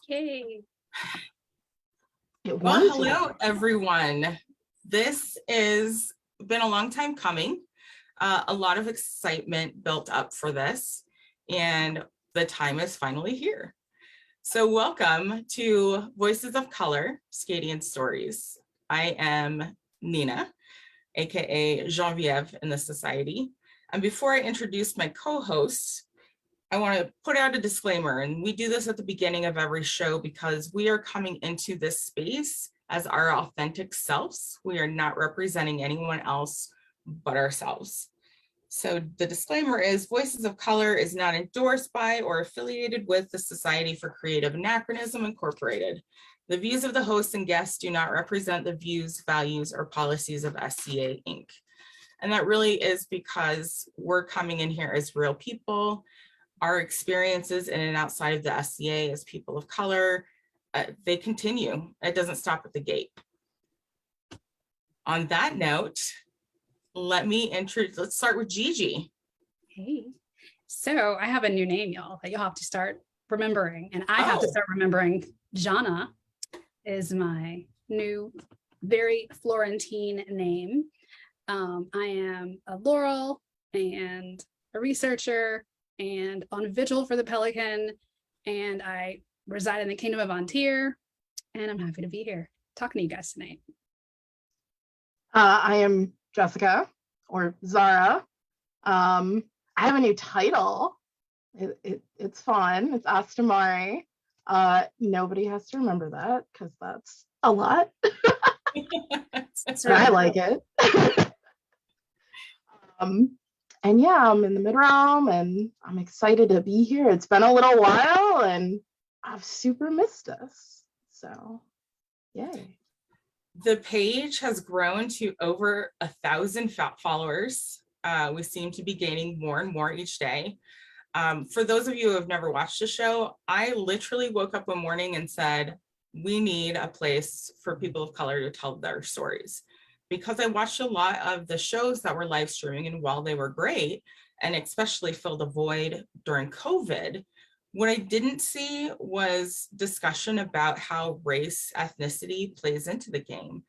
Yay. Well, hello, everyone. This has been a long time coming. A lot of excitement built up for this, and the time is finally here. So welcome to Voices of Color, Scadian Stories. I am Nina, aka Genevieve in the society. And before I introduce my co-host, I want to put out a disclaimer, and we do this at the beginning of every show because we are coming into this space as our authentic selves. We are not representing anyone else but ourselves. So the disclaimer is Voices of Color is not endorsed by or affiliated with the Society for Creative Anachronism Incorporated. The views of the hosts and guests do not represent the views, values, or policies of SCA Inc. And that really is because we're coming in here as real people. Our experiences in and outside of the SCA as people of color, they continue. It doesn't stop at the gate. On that note, let's start with Gigi. Hey, so I have a new name, y'all, that you'll have to start remembering. And I have to start remembering. Jana is my new, very Florentine name. I am a Laurel and a researcher and on vigil for the Pelican, and I reside in the Kingdom of Antir, and I'm happy to be here talking to you guys tonight. I am Jessica, or Zara. I have a new title. It's fun. It's Astamari. Nobody has to remember that because that's a lot. But I like it. And yeah, I'm in the mid-realm and I'm excited to be here. It's been a little while and I've super missed us. So, yay. The page has grown to over 1,000 followers. We seem to be gaining more and more each day. For those of you who have never watched the show, I literally woke up one morning and said, we need a place for people of color to tell their stories. Because I watched a lot of the shows that were live streaming, and while they were great, and especially filled a void during COVID, what I didn't see was discussion about how race, ethnicity plays into the game.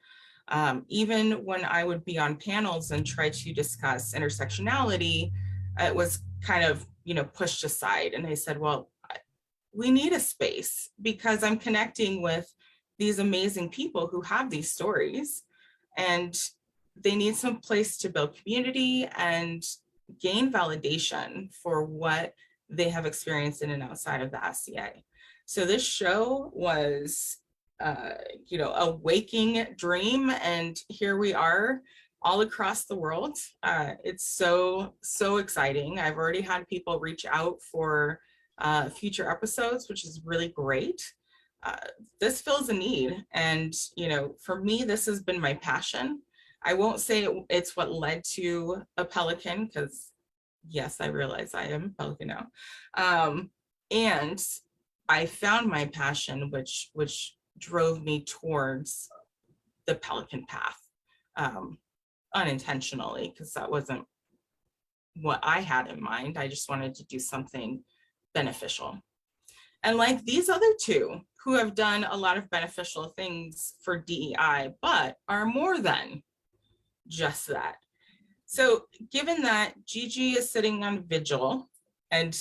Even when I would be on panels and try to discuss intersectionality, it was kind of, pushed aside. And I said, well, we need a space because I'm connecting with these amazing people who have these stories. And they need some place to build community and gain validation for what they have experienced in and outside of the SCA. So this show was, a waking dream, and here we are all across the world. It's so exciting. I've already had people reach out for future episodes, which is really great. This fills a need, and for me this has been my passion. I won't say it's what led to a Pelican, because yes, I realize I am a Pelican now, and I found my passion which drove me towards the Pelican path, unintentionally, because that wasn't what I had in mind. I just wanted to do something beneficial. And like these other two who have done a lot of beneficial things for DEI, but are more than just that. So given that Gigi is sitting on vigil, and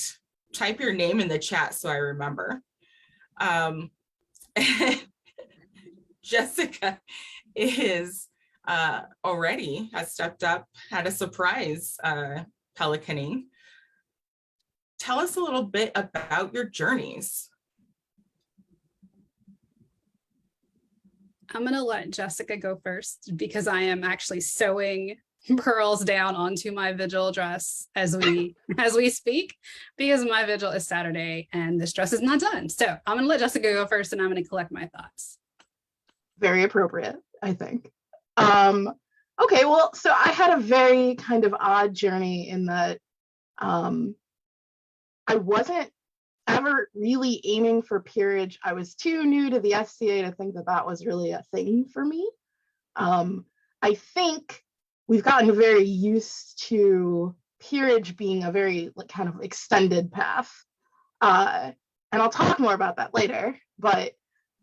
type your name in the chat so I remember. Jessica is already has stepped up, had a surprise pelicaning. Tell us a little bit about your journeys. I'm going to let Jessica go first because I am actually sewing pearls down onto my vigil dress as we speak, because my vigil is Saturday and this dress is not done. So I'm going to let Jessica go first and I'm going to collect my thoughts. Very appropriate, I think. Okay, well, so I had a very kind of odd journey in that I wasn't ever really aiming for peerage. I was too new to the SCA to think that that was really a thing for me. I think we've gotten very used to peerage being a very kind of extended path. And I'll talk more about that later. But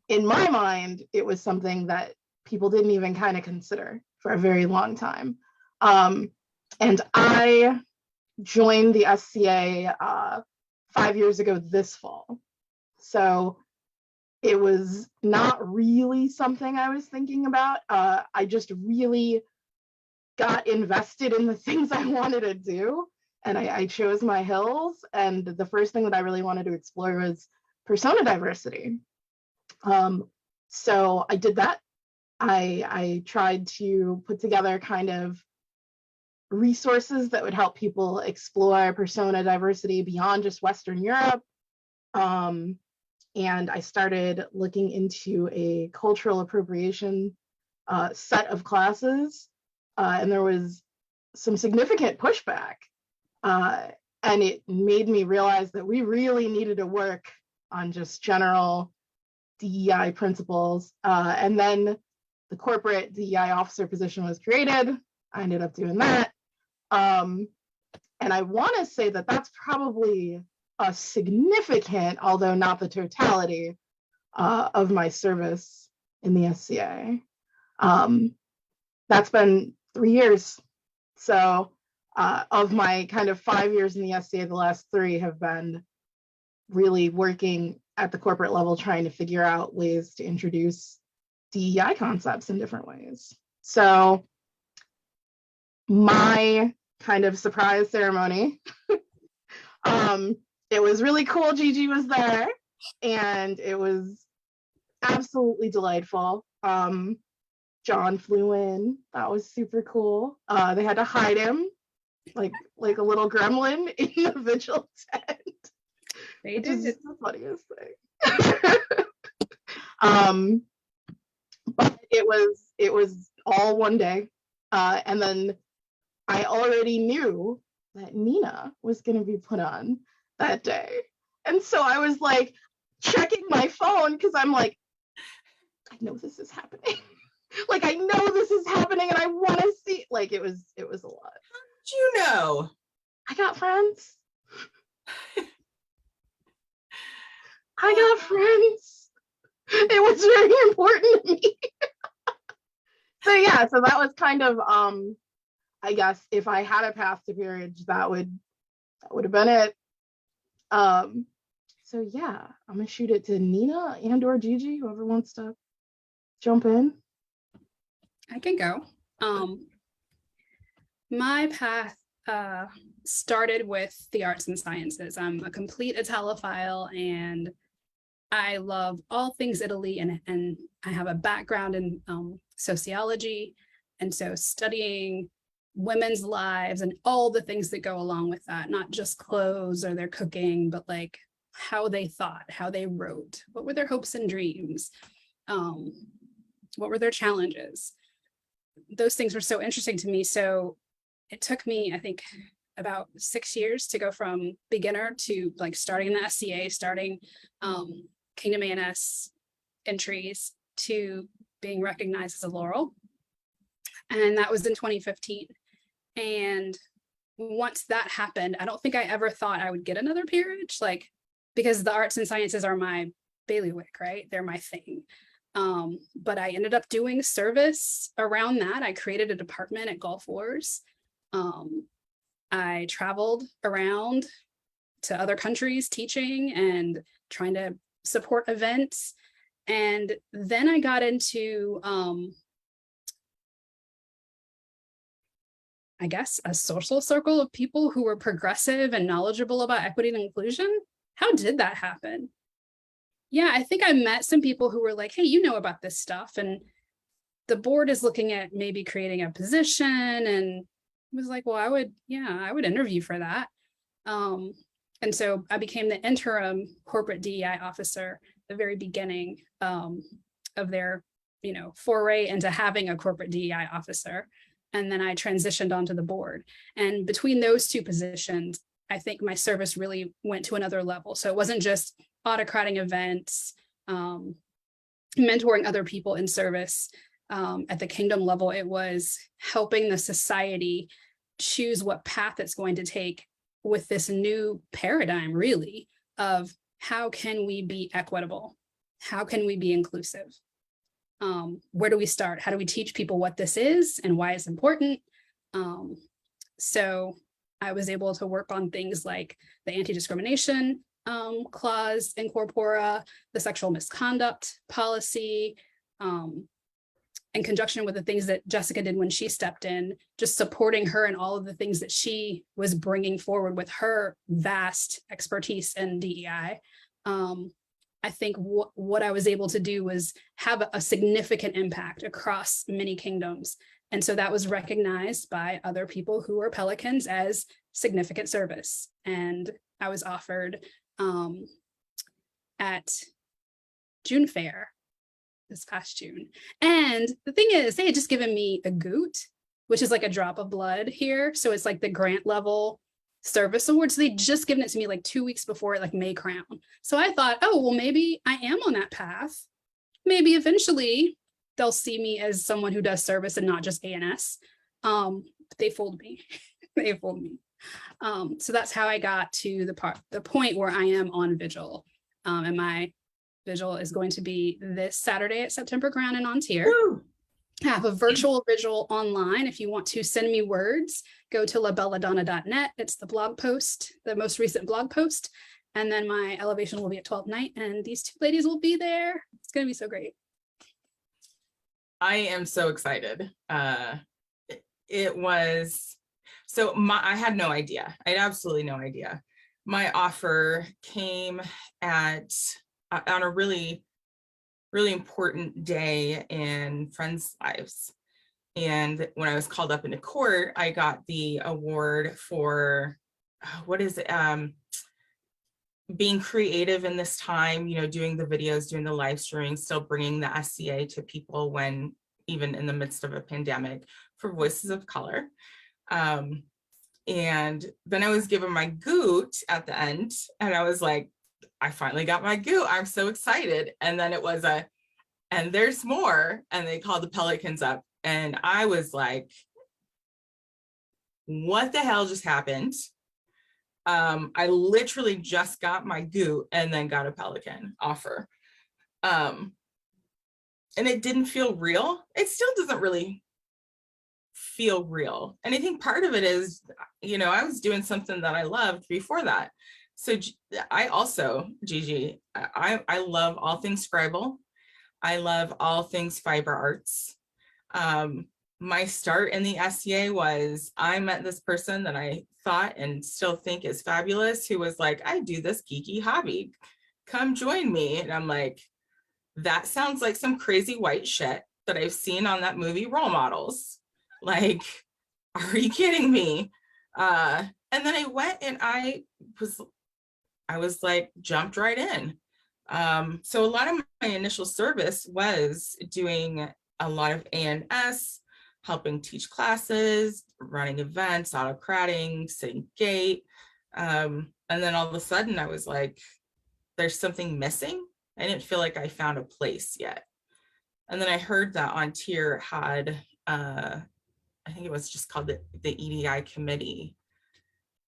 in my mind, it was something that people didn't even kind of consider for a very long time. And I joined the SCA 5 years ago this fall. So it was not really something I was thinking about. I just really got invested in the things I wanted to do. And I chose my hills. And the first thing that I really wanted to explore was persona diversity. So I did that. I tried to put together kind of resources that would help people explore persona diversity beyond just Western Europe. And I started looking into a cultural appropriation set of classes. And there was some significant pushback. And it made me realize that we really needed to work on just general DEI principles. And then the corporate DEI officer position was created. I ended up doing that. And I want to say that that's probably a significant, although not the totality, of my service in the SCA. That's been 3 years. So of my kind of 5 years in the SCA, the last 3 have been really working at the corporate level, trying to figure out ways to introduce DEI concepts in different ways. So my kind of surprise ceremony, it was really cool. Gigi was there and it was absolutely delightful. John flew in. That was super cool. They had to hide him like a little gremlin in the vigil tent. They Which is did. the funniest thing. But it was all one day. And then I already knew that Nina was going to be put on that day. And so I was like checking my phone because I'm like, I know this is happening. Like, I know this is happening and I want to see. Like, it was a lot. How did you know? I got friends. I got friends. It was very important to me. So yeah, so that was kind of I guess if I had a path to peerage, that would have been it. So yeah, I'm gonna shoot it to Nina and or Gigi, whoever wants to jump in. I can go. My path started with the arts and sciences. I'm a complete Italophile and I love all things Italy, and I have a background in sociology. And so studying women's lives and all the things that go along with that, not just clothes or their cooking, but like how they thought, how they wrote, what were their hopes and dreams, what were their challenges. Those things were so interesting to me. So it took me, I think, about 6 years to go from beginner to like starting the SCA, starting Kingdom ANS entries to being recognized as a Laurel. And that was in 2015. And once that happened, I don't think I ever thought I would get another peerage, like, because the arts and sciences are my bailiwick, right? They're my thing. But I ended up doing service around that. I created a department at Gulf Wars. I traveled around to other countries teaching and trying to support events. And then I got into, I guess, a social circle of people who were progressive and knowledgeable about equity and inclusion. How did that happen? Yeah, I think I met some people who were like, hey, you know about this stuff. And the board is looking at maybe creating a position, and was like, well, I would interview for that. And so I became the interim corporate DEI officer at the very beginning of their, foray into having a corporate DEI officer. And then I transitioned onto the board. And between those two positions, I think my service really went to another level. So it wasn't just autocrating events, mentoring other people in service. At the kingdom level, it was helping the society choose what path it's going to take with this new paradigm, really, of how can we be equitable? how can we be inclusive? Where do we start? How do we teach people what this is and why it's important? So I was able to work on things like the anti-discrimination clause in corpora, the sexual misconduct policy, in conjunction with the things that Jessica did when she stepped in, just supporting her and all of the things that she was bringing forward with her vast expertise in DEI. I think what I was able to do was have a significant impact across many kingdoms. And so that was recognized by other people who were Pelicans as significant service. And I was offered at June Fair this past June. And the thing is, they had just given me a goot, which is like a drop of blood here. So it's like the grant level service award. So they just given it to me like 2 weeks before like May Crown. So I thought, oh, well, maybe I am on that path. Maybe eventually they'll see me as someone who does service and not just ANS. But they fooled me. They fooled me. So that's how I got to the point where I am on vigil. And my vigil is going to be this Saturday at September Ground in Ontario. I have a virtual vigil online. If you want to send me words, go to labelladonna.net. It's the blog post, the most recent blog post. And then my elevation will be at 12 night, and these two ladies will be there. It's going to be so great. I am so excited. It was, I had no idea. I had absolutely no idea. My offer came on a really important day in friends' lives. And when I was called up into court, I got the award for, what is it? Being creative in this time, doing the videos, doing the live streaming, still bringing the SCA to people when, even in the midst of a pandemic, for voices of color. And then I was given my goot at the end, and I was like, I finally got my goot. I'm so excited. And then it was and there's more. And they called the Pelicans up. And I was like, what the hell just happened? I literally just got my goot and then got a Pelican offer. And it didn't feel real. It still doesn't really feel real. And I think part of it is, I was doing something that I loved before that. So I also, Gigi, I love all things scribal. I love all things fiber arts. My start in the SCA was, I met this person that I thought and still think is fabulous, who was like, I do this geeky hobby. Come join me. And I'm like, that sounds like some crazy white shit that I've seen on that movie Role Models. Like, are you kidding me? And then I went and I was like, jumped right in. So a lot of my initial service was doing a lot of ANS, helping teach classes, running events, autocrating, sitting gate. And then all of a sudden I was like, there's something missing. I didn't feel like I found a place yet. And then I heard that Ontario had, I think it was just called the EDI committee,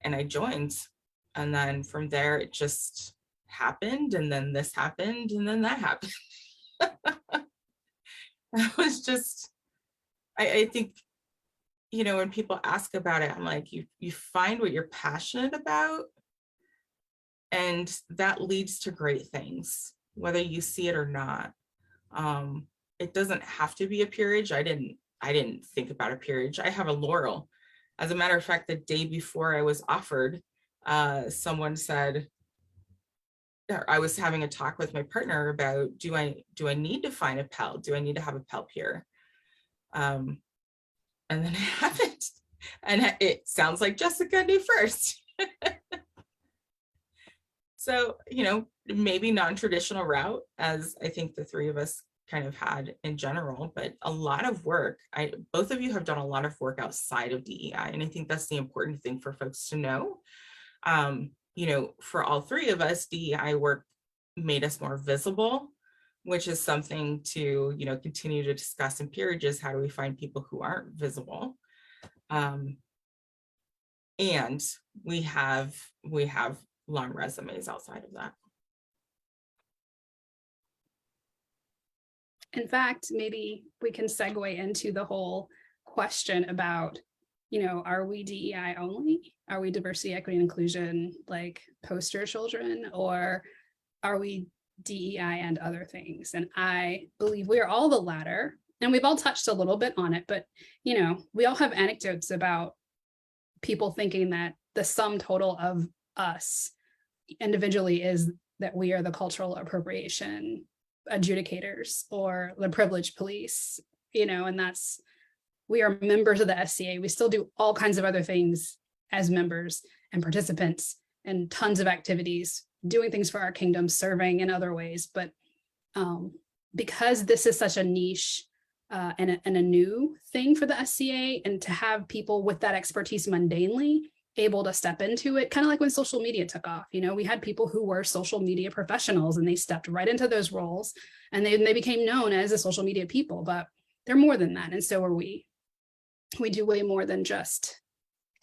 and I joined. And then from there, it just happened. And then this happened. And then that happened. That was just, I think, when people ask about it, I'm like, you find what you're passionate about, and that leads to great things, whether you see it or not. It doesn't have to be a peerage. I didn't think about a peerage. I have a laurel. As a matter of fact, the day before I was offered, someone said, I was having a talk with my partner about, do I need to find a Pell? Do I need to have a Pell peer? And then it happened. And it sounds like Jessica knew first. So, maybe non-traditional route, as I think the three of us kind of had in general, but a lot of work. Both of you have done a lot of work outside of DEI. And I think that's the important thing for folks to know. For all three of us, DEI work made us more visible, which is something to, continue to discuss in peerages. How do we find people who aren't visible? And we have long resumes outside of that. In fact, maybe we can segue into the whole question about, are we DEI only? Are we diversity, equity, and inclusion, like poster children, or are we DEI and other things? And I believe we are all the latter. And we've all touched a little bit on it, but we all have anecdotes about people thinking that the sum total of us individually is that we are the cultural appropriation adjudicators or the privileged police, and that's, we are members of the SCA. We still do all kinds of other things as members and participants and tons of activities, doing things for our kingdom, serving in other ways. But because this is such a niche and a new thing for the SCA, and to have people with that expertise mundanely able to step into it, kind of like when social media took off, we had people who were social media professionals and they stepped right into those roles and they became known as the social media people, but they're more than that. And so are we. We do way more than just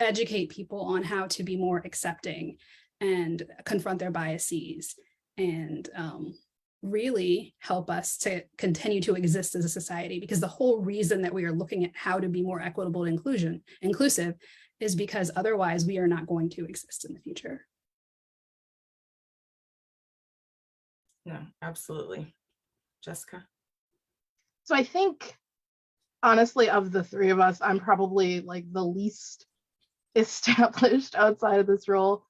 educate people on how to be more accepting and confront their biases and really help us to continue to exist as a society, because the whole reason that we are looking at how to be more equitable and inclusive is because otherwise we are not going to exist in the future. No, absolutely. Jessica? So I think, honestly, of the three of us, I'm probably like the least established outside of this role,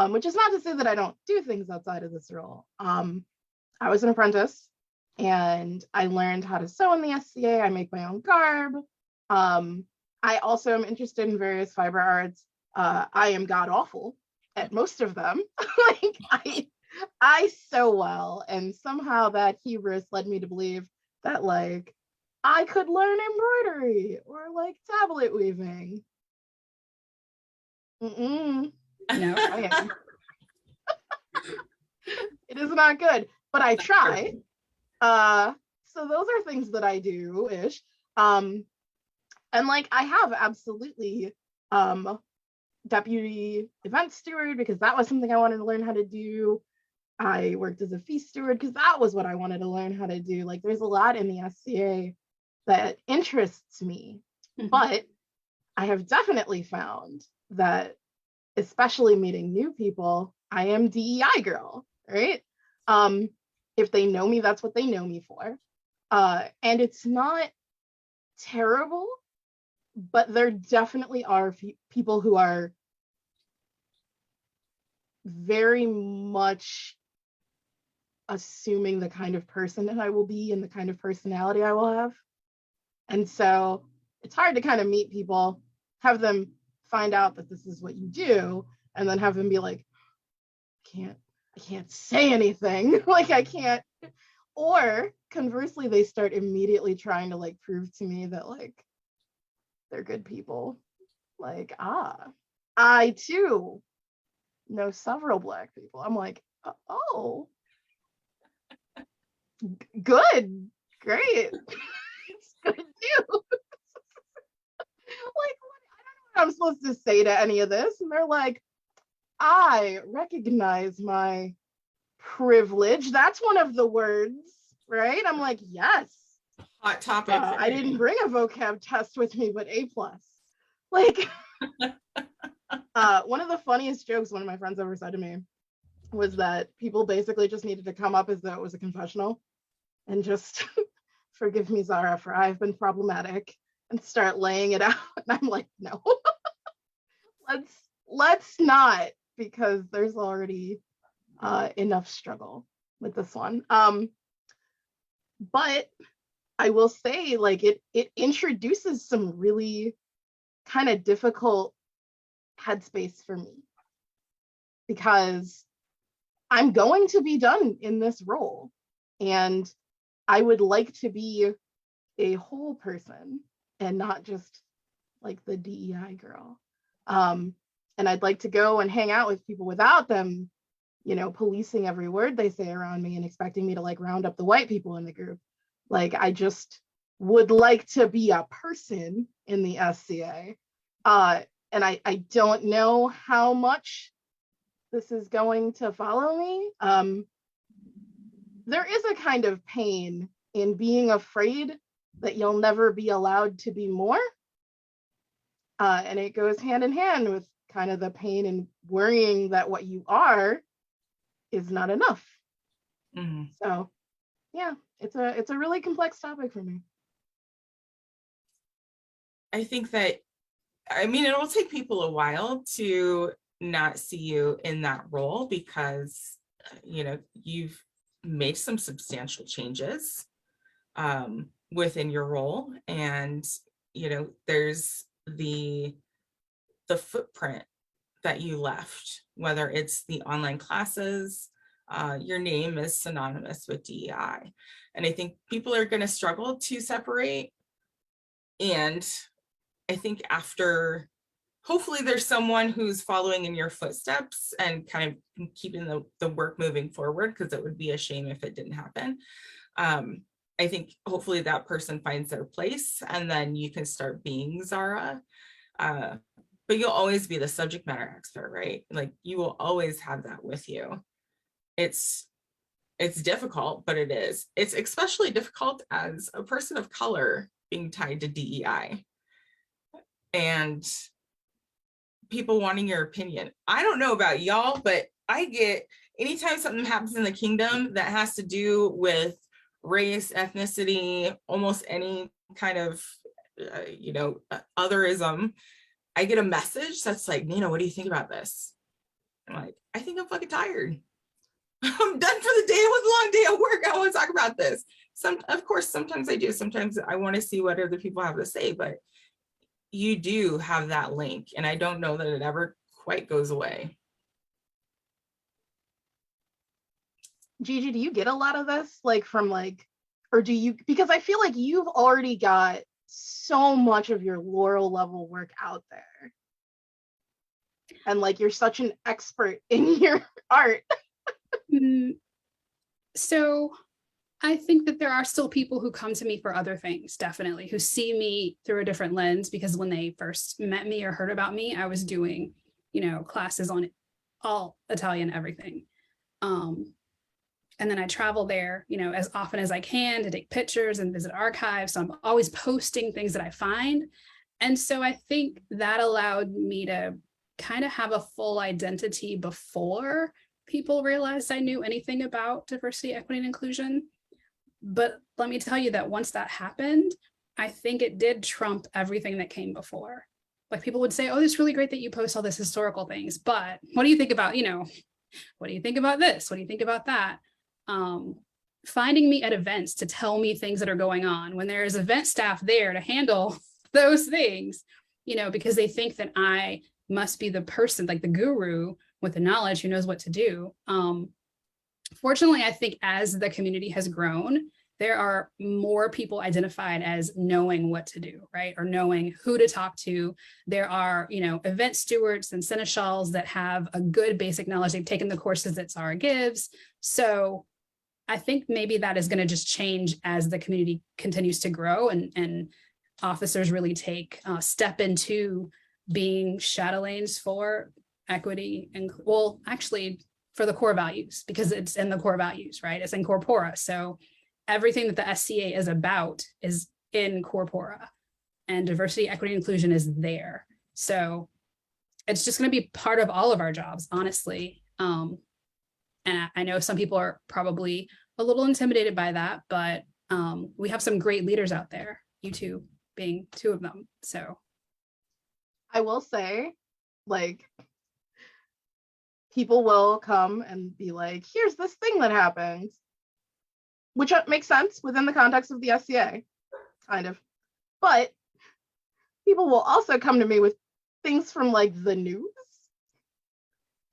which is not to say that I don't do things outside of this role. I was an apprentice and I learned how to sew in the SCA. I make my own garb. I also am interested in various fiber arts. I am god awful at most of them. Like I sew well, and somehow that hubris led me to believe that like I could learn embroidery or like tablet weaving. No. It is not good, but I try. So those are things that I do-ish. And like I have absolutely deputy event steward, because that was something I wanted to learn how to do. I worked as a feast steward because that was what I wanted to learn how to do. Like there's a lot in the SCA that interests me, but I have definitely found that, especially meeting new people, I am DEI girl, right? If they know me, that's what they know me for. And it's not terrible, but there definitely are people who are very much assuming the kind of person that I will be and the kind of personality I will have. And so it's hard to kind of meet people, have them find out that this is what you do, and then have them be like, I can't say anything. Like I can't. Or conversely, they start immediately trying to like prove to me that like they're good people. Like, I too know several Black people. I'm like, oh, good, great. It's good too. Like, I don't know what I'm supposed to say to any of this. And they're like, I recognize my privilege. That's one of the words, right? I'm like, yes. Hot topic. I didn't bring a vocab test with me, but A+. Like, one of the funniest jokes one of my friends ever said to me was that people basically just needed to come up as though it was a confessional and just forgive me, Zara, for I've been problematic, and start laying it out. And I'm like, no, let's not, because there's already enough struggle with this one. But I will say, like, it introduces some really kind of difficult headspace for me, because I'm going to be done in this role and I would like to be a whole person and not just like the DEI girl. And I'd like to go and hang out with people without them, policing every word they say around me and expecting me to like round up the white people in the group. Like, I just would like to be a person in the SCA. And I don't know how much this is going to follow me. There is a kind of pain in being afraid that you'll never be allowed to be more. And it goes hand in hand with kind of the pain and worrying that what you are is not enough. So yeah, it's a really complex topic for me. I think that, I mean, it will take people a while to not see you in that role because, you know, you've made some substantial changes within your role. And, you know, there's the footprint that you left, whether it's the online classes, your name is synonymous with DEI. And I think people are going to struggle to separate. And I think after, hopefully there's someone who's following in your footsteps and kind of keeping the work moving forward, because it would be a shame if it didn't happen. I think hopefully that person finds their place and then you can start being Zara. But you'll always be the subject matter expert, right? Like you will always have that with you. It's difficult, but it is. It's especially difficult as a person of color being tied to DEI and people wanting your opinion. I don't know about y'all, but I get, anytime something happens in the kingdom that has to do with race, ethnicity, almost any kind of, you know, otherism, I get a message that's like, Nina, what do you think about this? I'm like, I think I'm fucking tired. I'm done for the day. It was a long day at work. I want to talk about this. Of course, sometimes I do. Sometimes I want to see what other people have to say, but you do have that link. And I don't know that it ever quite goes away. Gigi, do you get a lot of this, like from like, or do you, because I feel like you've already got so much of your Laurel level work out there. And like, you're such an expert in your art. So I think that there are still people who come to me for other things, definitely, who see me through a different lens, because when they first met me or heard about me, I was doing, you know, classes on all Italian everything. And then I travel there, you know, as often as I can to take pictures and visit archives. So I'm always posting things that I find. And so I think that allowed me to kind of have a full identity before people realized I knew anything about diversity, equity, and inclusion. But let me tell you that once that happened, I think it did trump everything that came before. Like people would say, oh, it's really great that you post all this historical things, but what do you think about, you know, what do you think about this? What do you think about that? Finding me at events to tell me things that are going on when there is event staff there to handle those things, you know, because they think that I must be the person, like the guru with the knowledge who knows what to do. Fortunately, I think as the community has grown, there are more people identified as knowing what to do, right? Or knowing who to talk to. There are, you know, event stewards and seneschals that have a good basic knowledge. They've taken the courses that Zara gives. So I think maybe that is going to just change as the community continues to grow and officers really take step into being shadow lanes for equity and, well, actually for the core values, because it's in the core values, right? It's in corpora. So everything that the SCA is about is in corpora, and diversity, equity, and inclusion is there. So it's just going to be part of all of our jobs, honestly. And I know some people are probably a little intimidated by that, but we have some great leaders out there, you two being two of them. So I will say, like, people will come and be like, here's this thing that happens, which makes sense within the context of the SCA, kind of. But people will also come to me with things from like the news.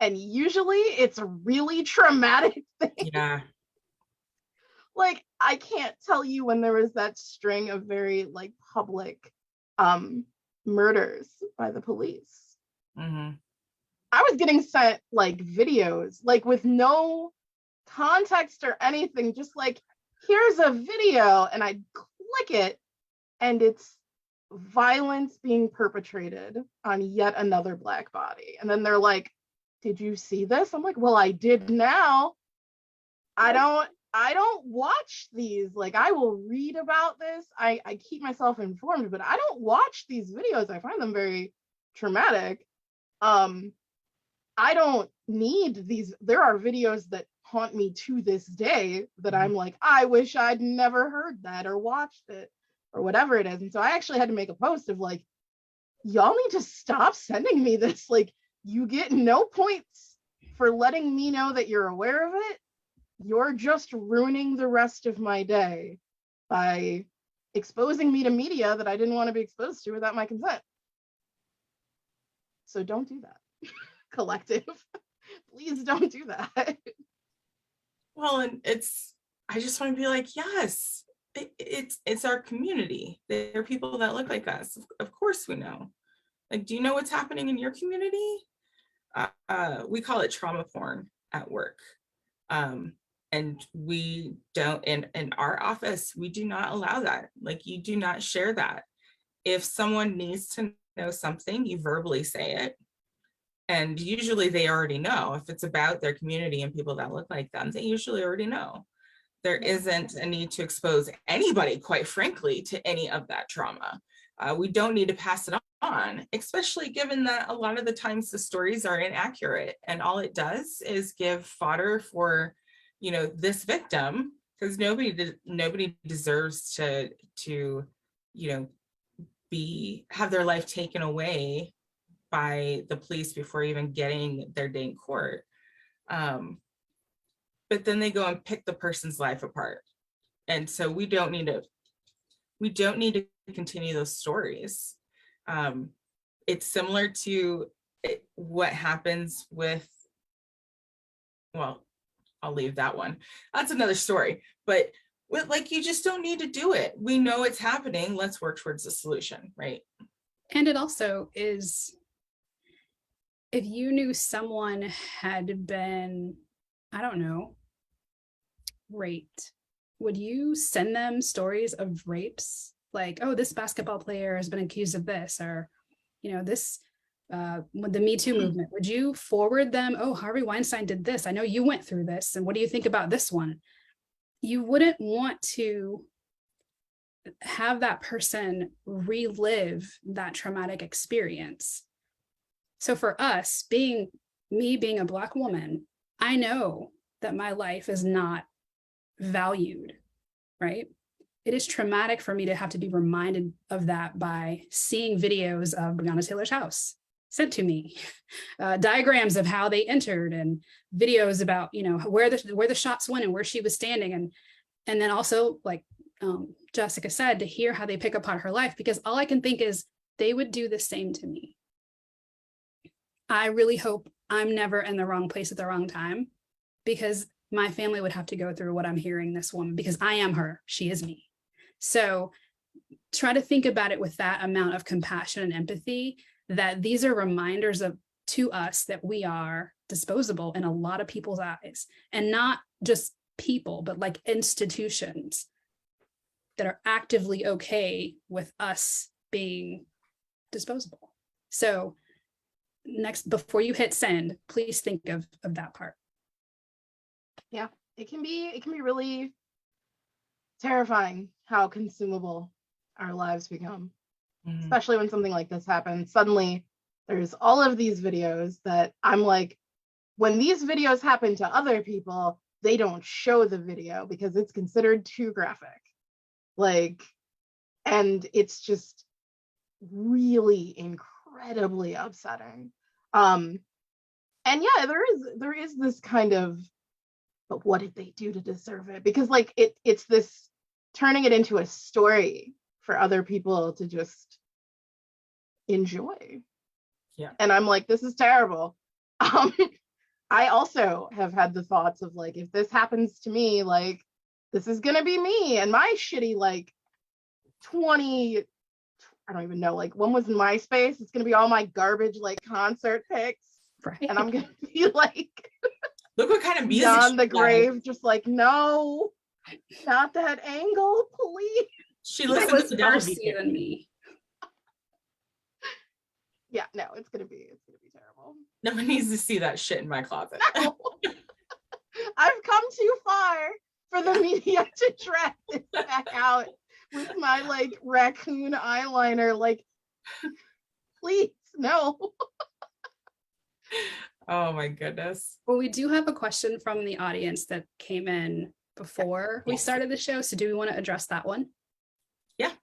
And usually it's a really traumatic thing. Yeah. Like, I can't tell you when there was that string of very like public murders by the police. Mm-hmm. I was getting sent like videos, like with no context or anything, just like, here's a video, and I'd click it, and it's violence being perpetrated on yet another Black body. And then they're like, did you see this? I'm like, well, I did now. I I don't watch these. Like, I will read about this. I keep myself informed, but I don't watch these videos. I find them very traumatic. I don't need these. There are videos that haunt me to this day that I'm like, I wish I'd never heard that or watched it or whatever it is. And so I actually had to make a post of like, y'all need to stop sending me this. Like, you get no points for letting me know that you're aware of it. You're just ruining the rest of my day by exposing me to media that I didn't want to be exposed to without my consent. So don't do that, collective. Please don't do that. Well, and I just want to be like, yes, it's our community. There are people that look like us. Of course we know. Like, do you know what's happening in your community? We call it trauma porn at work. And we don't, in our office, we do not allow that. Like, you do not share that. If someone needs to know something, you verbally say it. And usually they already know. If it's about their community and people that look like them, they usually already know. There isn't a need to expose anybody, quite frankly, to any of that trauma. We don't need to pass it on, especially given that a lot of the times the stories are inaccurate, and all it does is give fodder for, you know, this victim, because nobody deserves to you know, have their life taken away by the police before even getting their day in court. But then they go and pick the person's life apart. And so we don't need to continue those stories. It's similar to what happens with, well, I'll leave that one. That's another story. But with, like, you just don't need to do it. We know it's happening. Let's work towards a solution, right? And it also is, if you knew someone had been, I don't know, raped, would you send them stories of rapes? Like, oh, this basketball player has been accused of this, or, you know, this, with the Me Too movement, would you forward them, oh, Harvey Weinstein did this, I know you went through this, and what do you think about this one? You wouldn't want to have that person relive that traumatic experience. So for us, being a Black woman, I know that my life is not valued, right? It is traumatic for me to have to be reminded of that by seeing videos of Breonna Taylor's house sent to me, diagrams of how they entered, and videos about, you know, where the shots went and where she was standing, and then also, like Jessica said, to hear how they pick apart her life, because all I can think is they would do the same to me. I really hope I'm never in the wrong place at the wrong time, because my family would have to go through what I'm hearing this woman, because I am her, she is me. So try to think about it with that amount of compassion and empathy, that these are reminders to us that we are disposable in a lot of people's eyes, and not just people, but like institutions that are actively okay with us being disposable. So next, before you hit send, please think of that part. Yeah, it can be really terrifying how consumable our lives become, especially when something like this happens. Suddenly there's all of these videos that I'm like, when these videos happen to other people, they don't show the video because it's considered too graphic. Like, and it's just really incredibly upsetting. And yeah, there is this kind of, but what did they do to deserve it? Because like it's this turning it into a story for other people to just enjoy. Yeah. And I'm like, this is terrible. I also have had the thoughts of like, if this happens to me, like, this is gonna be me and my shitty like 20, I don't even know, like, when was MySpace? It's gonna be all my garbage like concert pics, Right. and I'm gonna be like, look what kind of music beyond the grave, just like, no, not that angle, please. she That listened was to the devil mercy than me. Yeah, no, it's gonna be terrible. No one needs to see that shit in my closet. No. I've come too far for the media to drag this back out with my like raccoon eyeliner. Like, please, no. Oh my goodness. Well, we do have a question from the audience that came in before we Yes. started the show. So do we want to address that one? Yes.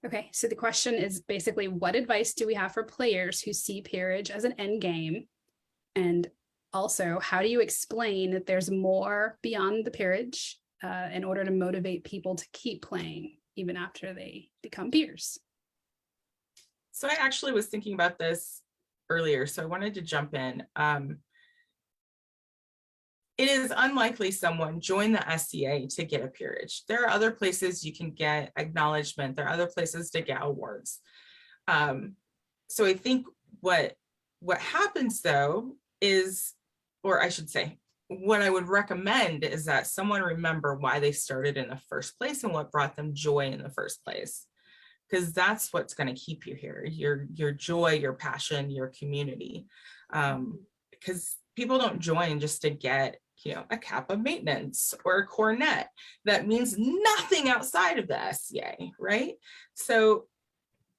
Okay, so the question is basically, what advice do we have for players who see Peerage as an end game? And also, how do you explain that there's more beyond the Peerage in order to motivate people to keep playing even after they become peers? So I actually was thinking about this earlier, so I wanted to jump in. It is unlikely someone joined the SCA to get a peerage. There are other places you can get acknowledgement. There are other places to get awards. So I think what happens though is, or I should say, what I would recommend is that someone remember why they started in the first place and what brought them joy in the first place. Because that's what's going to keep you here, your joy, your passion, your community. Because people don't join just to get, a cap of maintenance or a cornet. That means nothing outside of the SCA, right? So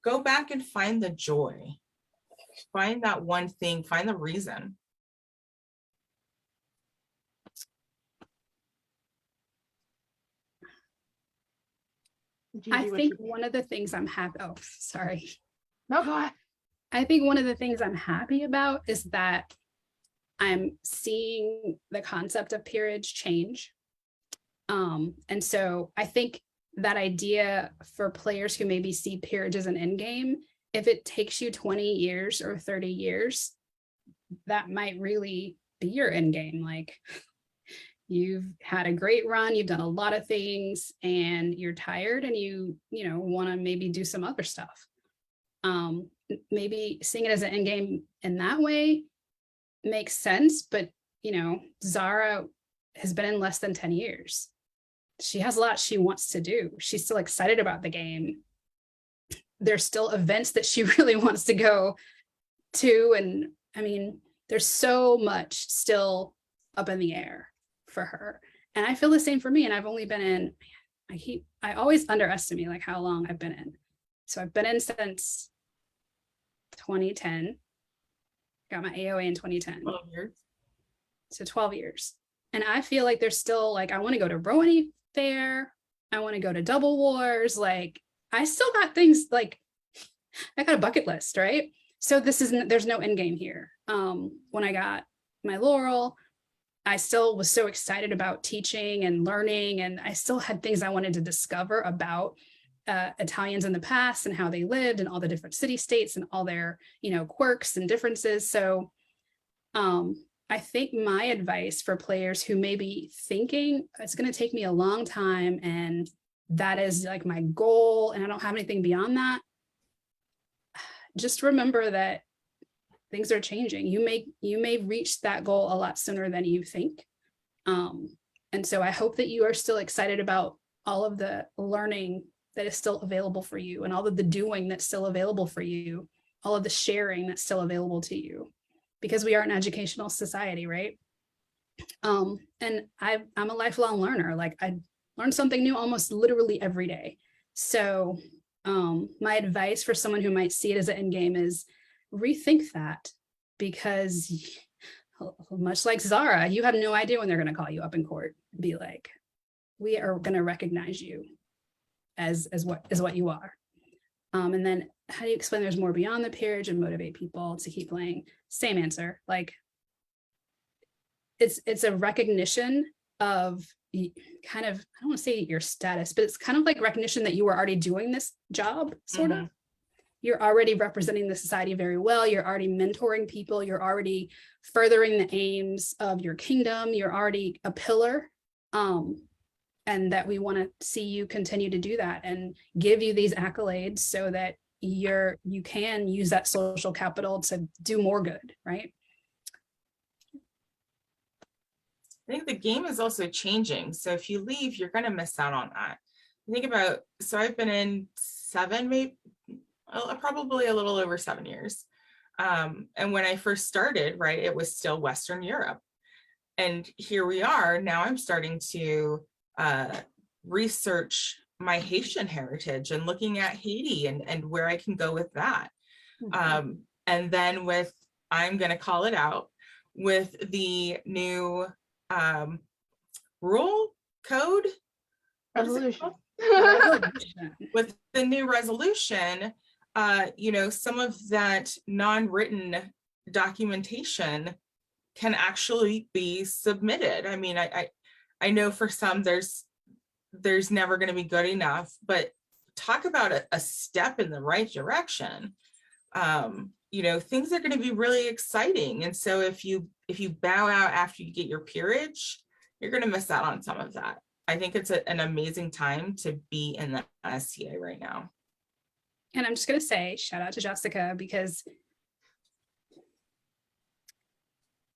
go back and find the joy. Find that one thing, find the reason. Gigi, I what think you think? one of the things I'm happy, oh, sorry. No, go ahead. I think one of the things I'm happy about is that I'm seeing the concept of peerage change. And so I think that idea for players who maybe see peerage as an end game, if it takes you 20 years or 30 years, that might really be your end game. Like, you've had a great run, you've done a lot of things, and you're tired and you want to maybe do some other stuff. Maybe seeing it as an end game in that way makes sense, but Zara has been in less than 10 years. She has a lot she wants to do. She's still excited about the game. There's still events that she really wants to go to. And I mean, there's so much still up in the air for her. And I feel the same for me. And I've only been in, I always underestimate like how long I've been in. So I've been in since 2010. Got my AOA in 2010. 12 years. So 12 years. And I feel like there's still like, I want to go to Rowaney Fair. I want to go to Double Wars. Like, I still got things like, I got a bucket list, right? So there's no end game here. When I got my Laurel, I still was so excited about teaching and learning. And I still had things I wanted to discover about Italians in the past and how they lived and all the different city states and all their, quirks and differences. So I think my advice for players who may be thinking it's going to take me a long time and that is like my goal and I don't have anything beyond that, just remember that things are changing. You may reach that goal a lot sooner than you think. And so I hope that you are still excited about all of the learning that is still available for you and all of the doing that's still available for you, all of the sharing that's still available to you, because we are an educational society, right? And I'm a lifelong learner. Like, I learn something new almost literally every day. So my advice for someone who might see it as an end game is rethink that, because much like Zara, you have no idea when they're going to call you up in court and be like, we are going to recognize you as what you are. And then how do you explain there's more beyond the peerage and motivate people to keep playing? Same answer. Like, it's a recognition of kind of, I don't want to say your status, but it's kind of like recognition that you were already doing this job, sort of. You're already representing the society very well. You're already mentoring people. You're already furthering the aims of your kingdom. You're already a pillar. And that we want to see you continue to do that and give you these accolades so that you can use that social capital to do more good, right? I think the game is also changing. So if you leave, you're going to miss out on that. Think about, so I've been in probably a little over 7 years. And when I first started, right, it was still Western Europe. And here we are, now I'm starting to research my Haitian heritage and looking at Haiti and where I can go with that. And then with, I'm gonna call it out, with the new rule code, Resolution. with the new resolution, you know, some of that non-written documentation can actually be submitted. I mean, I know for some there's never going to be good enough, but talk about a step in the right direction. You know, things are going to be really exciting. And so if you bow out after you get your peerage, you're going to miss out on some of that. I think it's an amazing time to be in the SCA right now. And I'm just going to say, shout out to Jessica, because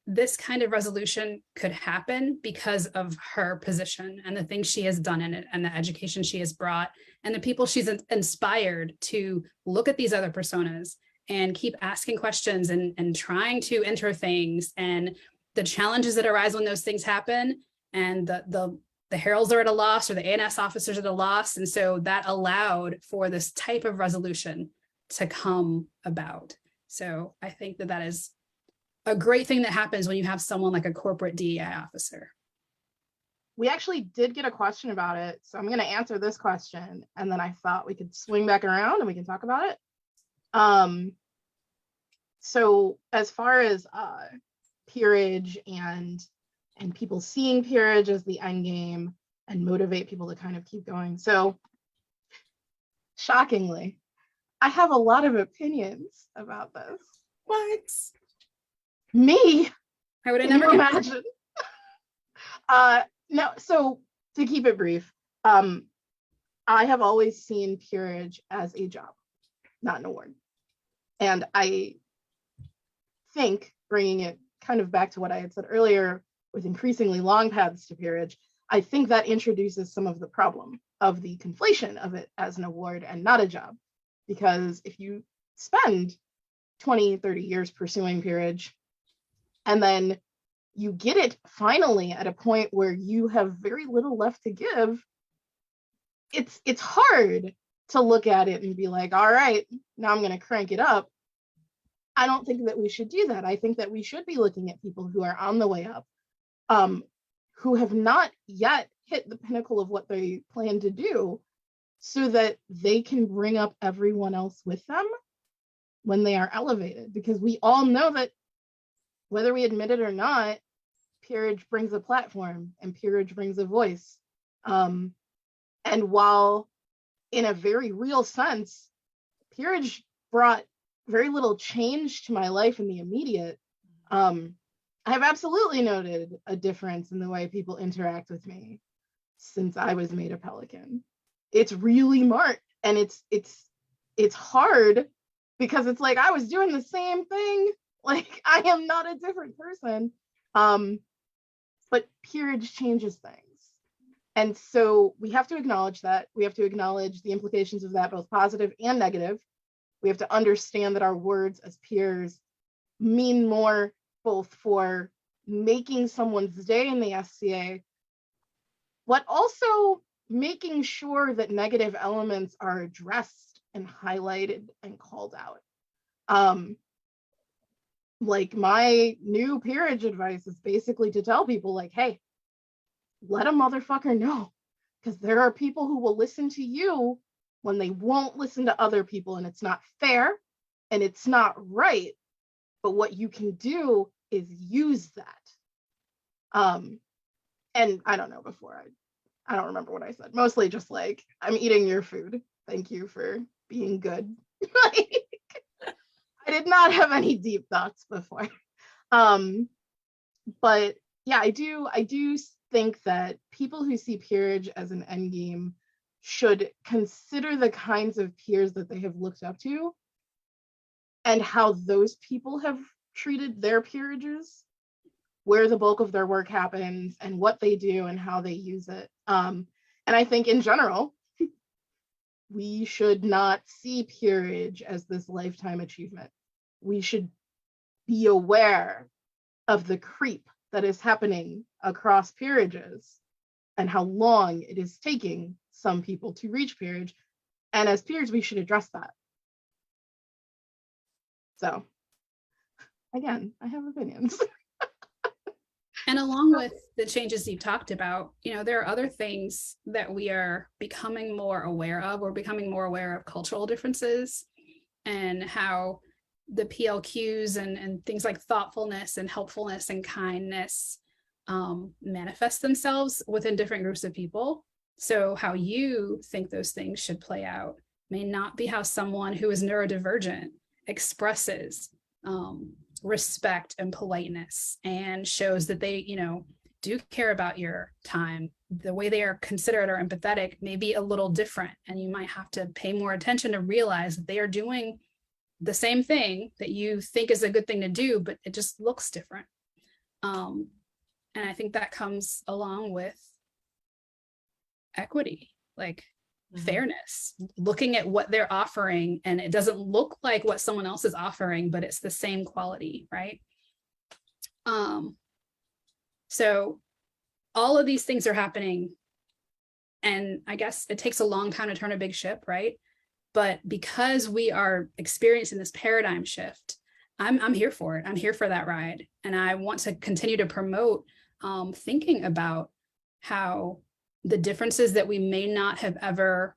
this kind of resolution could happen because of her position and the things she has done in it and the education she has brought and the people she's inspired to look at these other personas and keep asking questions and trying to enter things, and the challenges that arise when those things happen, and the heralds are at a loss or the ANS officers at a loss. And so that allowed for this type of resolution to come about. So I think that is a great thing that happens when you have someone like a corporate DEI officer. We actually did get a question about it, so I'm going to answer this question, and then I thought we could swing back around and we can talk about it. So as far as peerage and people seeing peerage as the end game and motivate people to kind of keep going. So shockingly, I have a lot of opinions about this. What? Me? I would have Can never you imagine. No, so to keep it brief, I have always seen peerage as a job, not an award. And I think, bringing it kind of back to what I had said earlier with increasingly long paths to peerage, I think that introduces some of the problem of the conflation of it as an award and not a job. Because if you spend 20, 30 years pursuing peerage, and then you get it finally at a point where you have very little left to give, it's hard to look at it and be like, all right, now I'm going to crank it up. I don't think that we should do that. I think that we should be looking at people who are on the way up, who have not yet hit the pinnacle of what they plan to do, so that they can bring up everyone else with them when they are elevated. Because we all know that, whether we admit it or not, peerage brings a platform and peerage brings a voice. And while in a very real sense, peerage brought very little change to my life in the immediate, I have absolutely noted a difference in the way people interact with me since I was made a Pelican. It's really marked, and it's hard, because it's like I was doing the same thing. Like, I am not a different person. But peerage changes things. And so we have to acknowledge that. We have to acknowledge the implications of that, both positive and negative. We have to understand that our words as peers mean more, both for making someone's day in the SCA, but also making sure that negative elements are addressed and highlighted and called out. Like, my new peerage advice is basically to tell people, like, hey, let a motherfucker know, because there are people who will listen to you when they won't listen to other people, and it's not fair and it's not right. But what you can do is use that. And I don't know, before I don't remember what I said. Mostly just like, I'm eating your food. Thank you for being good. I did not have any deep thoughts before. But yeah, I do think that people who see peerage as an endgame should consider the kinds of peers that they have looked up to and how those people have treated their peerages, where the bulk of their work happens and what they do and how they use it. And I think in general, we should not see peerage as this lifetime achievement. We should be aware of the creep that is happening across peerages and how long it is taking some people to reach peerage. And as peers, we should address that. So again, I have opinions. And along with the changes you've talked about, there are other things that we are becoming more aware of. We're becoming more aware of cultural differences and how the PLQs and things like thoughtfulness and helpfulness and kindness manifest themselves within different groups of people. So how you think those things should play out may not be how someone who is neurodivergent expresses respect and politeness and shows that they, do care about your time. The way they are considerate or empathetic may be a little different, and you might have to pay more attention to realize that they are doing the same thing that you think is a good thing to do, but it just looks different. And I think that comes along with equity, like fairness, looking at what they're offering, and it doesn't look like what someone else is offering, but it's the same quality, right? So all of these things are happening, and I guess it takes a long time to turn a big ship, right? But because we are experiencing this paradigm shift, I'm here for it. I'm here for that ride, and I want to continue to promote thinking about how the differences that we may not have ever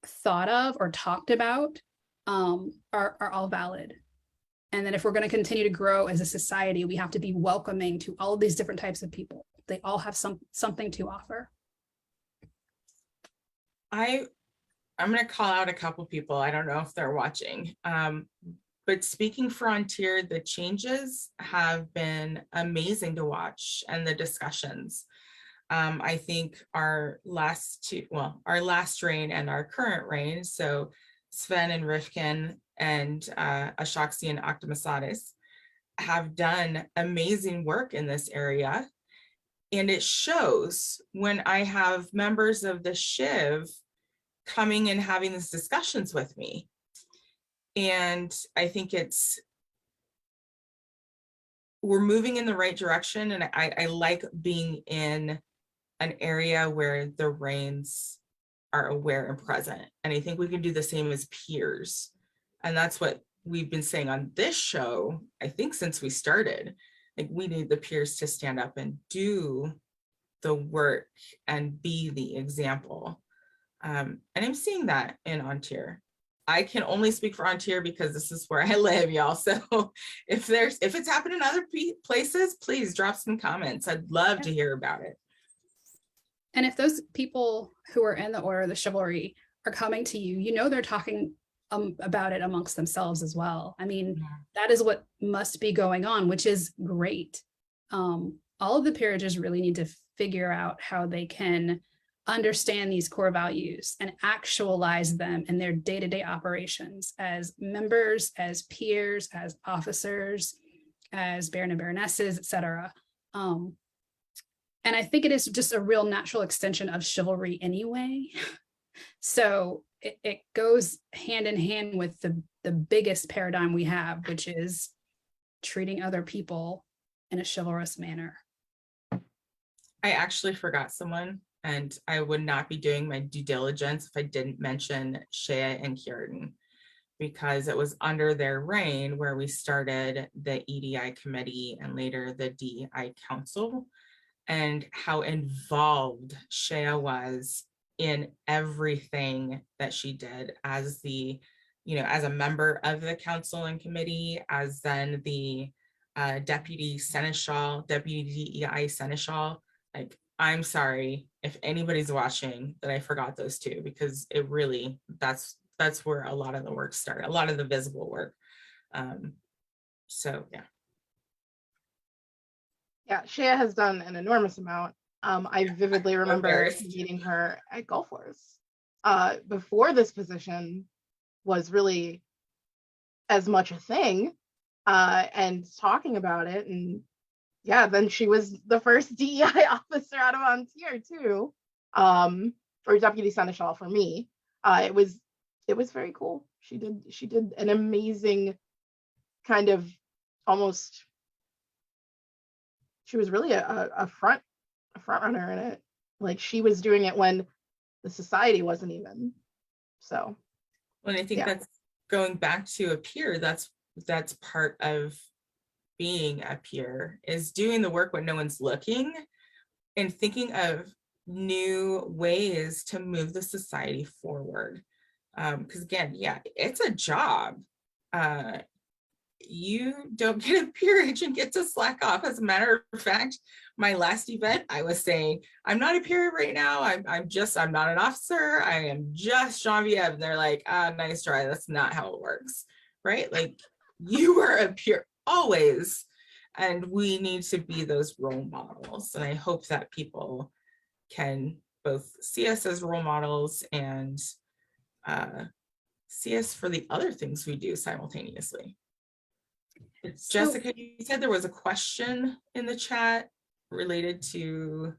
thought of or talked about are all valid. And then if we're going to continue to grow as a society, we have to be welcoming to all of these different types of people. They all have something to offer. I'm going to call out a couple people. I don't know if they're watching. But speaking Frontier, the changes have been amazing to watch, and the discussions. I think our last reign and our current reign, so Sven and Rifkin and Ashaksi and Octomasatis, have done amazing work in this area. And it shows when I have members of the Shiv coming and having these discussions with me. And I think we're moving in the right direction. And I like being in an area where the reigns are aware and present. And I think we can do the same as peers. And that's what we've been saying on this show, I think since we started. Like, we need the peers to stand up and do the work and be the example. And I'm seeing that in Ontario. I can only speak for Ontario because this is where I live, y'all. So if it's happened in other places, please drop some comments. I'd love to hear about it. And if those people who are in the Order of the Chivalry are coming to you, they're talking about it amongst themselves as well. I mean, that is what must be going on, which is great. All of the peerages really need to figure out how they can understand these core values and actualize them in their day-to-day operations as members, as peers, as officers, as baron and baronesses, etc. And I think it is just a real natural extension of chivalry anyway. So it goes hand in hand with the biggest paradigm we have, which is treating other people in a chivalrous manner. I actually forgot someone, and I would not be doing my due diligence if I didn't mention SCA and Kjartan, because it was under their reign where we started the EDI committee and later the DEI council, and how involved SCA was in everything that she did as as a member of the council and committee, as then the deputy DEI seneschal. Like, I'm sorry if anybody's watching that I forgot those two, because it really, that's where a lot of the work started, a lot of the visible work. So yeah. Yeah, Shea has done an enormous amount. I vividly remember meeting her at Gulf Wars before this position was really as much a thing, and talking about it. And yeah, then she was the first DEI officer out of Ontario too, or deputy seneschal for me. It was very cool. She did an amazing kind of almost was really a front runner in it. Like, she was doing it when the society wasn't even. So, Well, I think yeah. that's going back to a peer. That's part of being a peer, is doing the work when no one's looking and thinking of new ways to move the society forward. Because again, yeah, it's a job. You don't get a peerage and get to slack off. As a matter of fact, my last event, I was saying, I'm not a peer right now. I'm not an officer. I am just Genevieve. And they're like, nice try. That's not how it works, right? Like, you are a peer always. And we need to be those role models. And I hope that people can both see us as role models and see us for the other things we do simultaneously. Jessica, you said there was a question in the chat related to.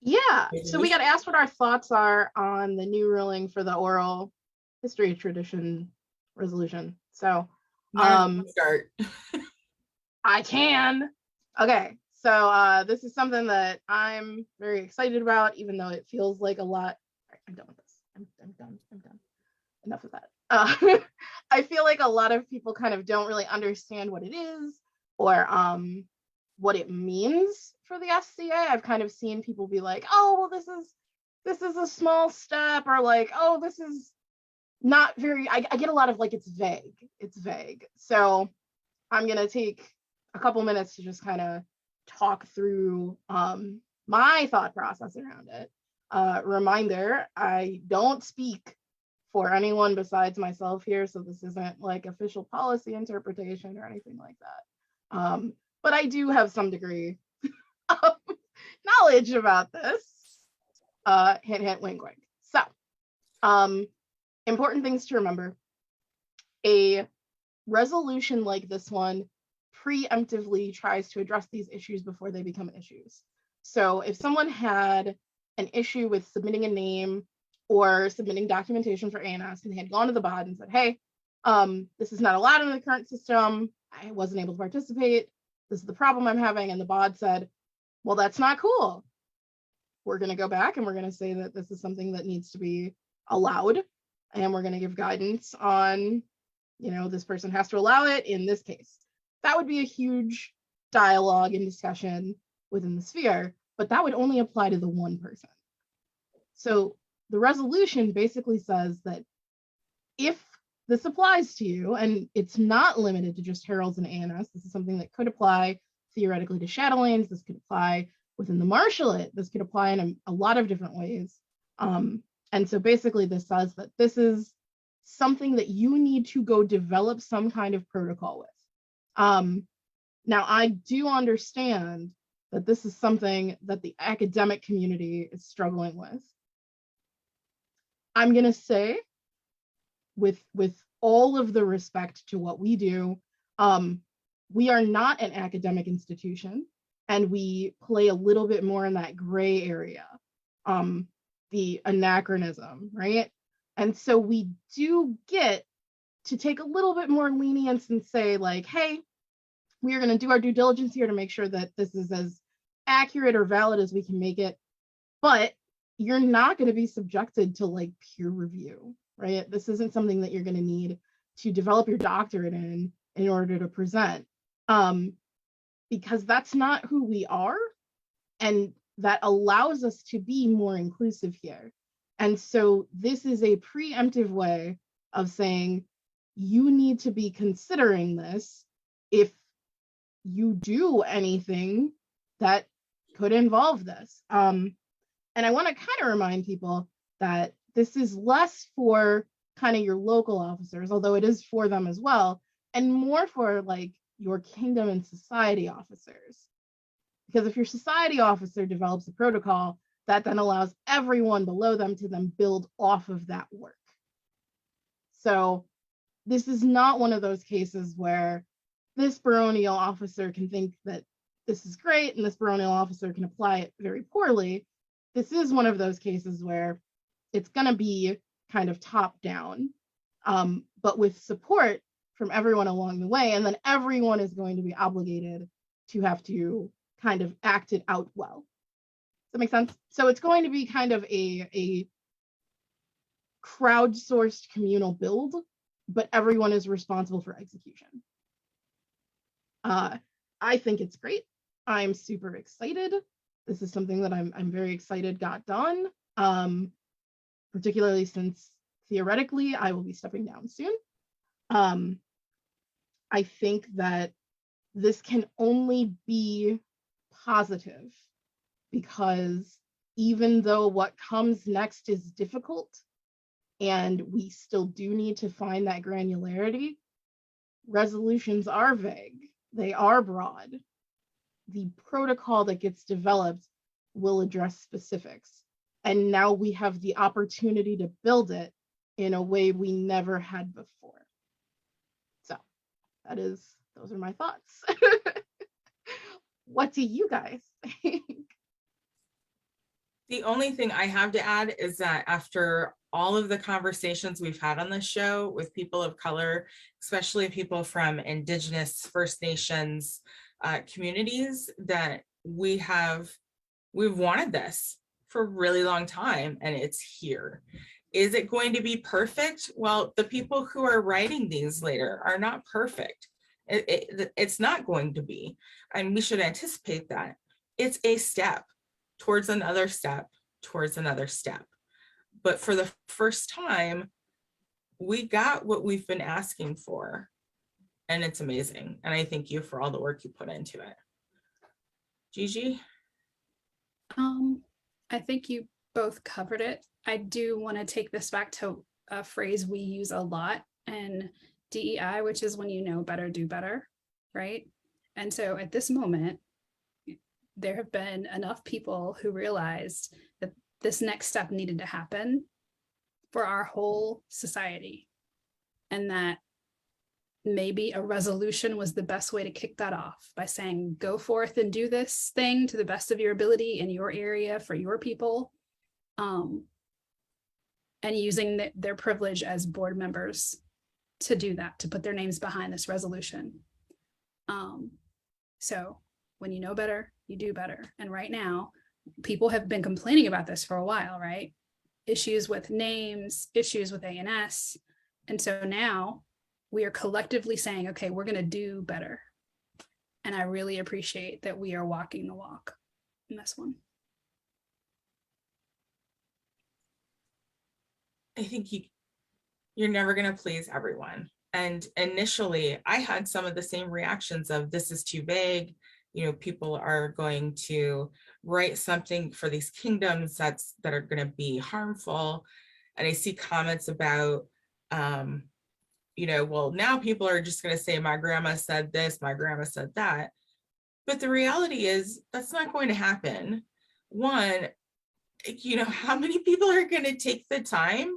Yeah, so we got asked what our thoughts are on the new ruling for the oral history tradition resolution. So Start. I can. Okay, so this is something that I'm very excited about, even though it feels like a lot. Right, I'm done with this. I'm done. Enough of that. I feel like a lot of people kind of don't really understand what it is or what it means for the SCA. I've kind of seen people be like, oh, well, this is a small step, or like, oh, this is not very, I get a lot of like, it's vague. So I'm going to take a couple minutes to just kind of talk through my thought process around it. Reminder, I don't speak for anyone besides myself here, so this isn't like official policy interpretation or anything like that. But I do have some degree of knowledge about this. Hint, hint, wink, wink. So, important things to remember. A resolution like this one preemptively tries to address these issues before they become issues. So if someone had an issue with submitting a name or submitting documentation for ANS and they had gone to the BOD and said, hey, this is not allowed in the current system, I wasn't able to participate, this is the problem I'm having, and the BOD said, well, that's not cool. We're going to go back and we're going to say that this is something that needs to be allowed, and we're going to give guidance on, you know, this person has to allow it in this case. That would be a huge dialogue and discussion within the sphere, but that would only apply to the one person. So the resolution basically says that if this applies to you, and it's not limited to just heralds and ANS, this is something that could apply theoretically to shadowlanes, this could apply within the marshalate, this could apply in a lot of different ways. And so basically this says that this is something that you need to go develop some kind of protocol with. Now, I do understand that this is something that the academic community is struggling with. I'm going to say, with all of the respect to what we do, we are not an academic institution, and we play a little bit more in that gray area, the anachronism, right? And so we do get to take a little bit more lenience and say, like, hey, we are going to do our due diligence here to make sure that this is as accurate or valid as we can make it, but you're not going to be subjected to like peer review, right? This isn't something that you're going to need to develop your doctorate in order to present, because that's not who we are, and that allows us to be more inclusive here. And so this is a preemptive way of saying you need to be considering this if you do anything that could involve this. And I want to kind of remind people that this is less for kind of your local officers, although it is for them as well, and more for like your kingdom and society officers. Because if your society officer develops a protocol, that then allows everyone below them to then build off of that work. So this is not one of those cases where this baronial officer can think that this is great and this baronial officer can apply it very poorly. This is one of those cases where it's going to be kind of top down, but with support from everyone along the way. And then everyone is going to be obligated to have to kind of acted out well. Does that make sense? So it's going to be kind of a crowdsourced communal build, but everyone is responsible for execution. I think it's great. I'm super excited. This is something that I'm very excited got done, particularly since theoretically I will be stepping down soon. I think that this can only be positive because even though what comes next is difficult and we still do need to find that granularity, resolutions are vague. They are broad. The protocol that gets developed will address specifics. And now we have the opportunity to build it in a way we never had before. So those are my thoughts. What do you guys think? The only thing I have to add is that after all of the conversations we've had on this show with people of color, especially people from Indigenous, First Nations communities, that we've wanted this for a really long time, and it's here. Is it going to be perfect? Well, the people who are writing these later are not perfect. It's not going to be, and we should anticipate that. It's a step towards another step, towards another step. But for the first time, we got what we've been asking for, and it's amazing. And I thank you for all the work you put into it. Gigi? I think you both covered it. I do want to take this back to a phrase we use a lot in DEI, which is when you know better, do better, right? And so at this moment, there have been enough people who realized that this next step needed to happen for our whole society, and that maybe a resolution was the best way to kick that off by saying, go forth and do this thing to the best of your ability in your area for your people, and using their privilege as board members to do that, to put their names behind this resolution. So when you know better, you do better. And right now, people have been complaining about this for a while, right? Issues with names, issues with ANS. And so now we are collectively saying, okay, we're going to do better. And I really appreciate that we are walking the walk in this one. I think you're never going to please everyone. And initially, I had some of the same reactions of, this is too vague. You know, people are going to write something for these kingdoms that are going to be harmful. And I see comments about, you know, well, now people are just going to say, my grandma said this, my grandma said that. But the reality is that's not going to happen. One, you know, how many people are going to take the time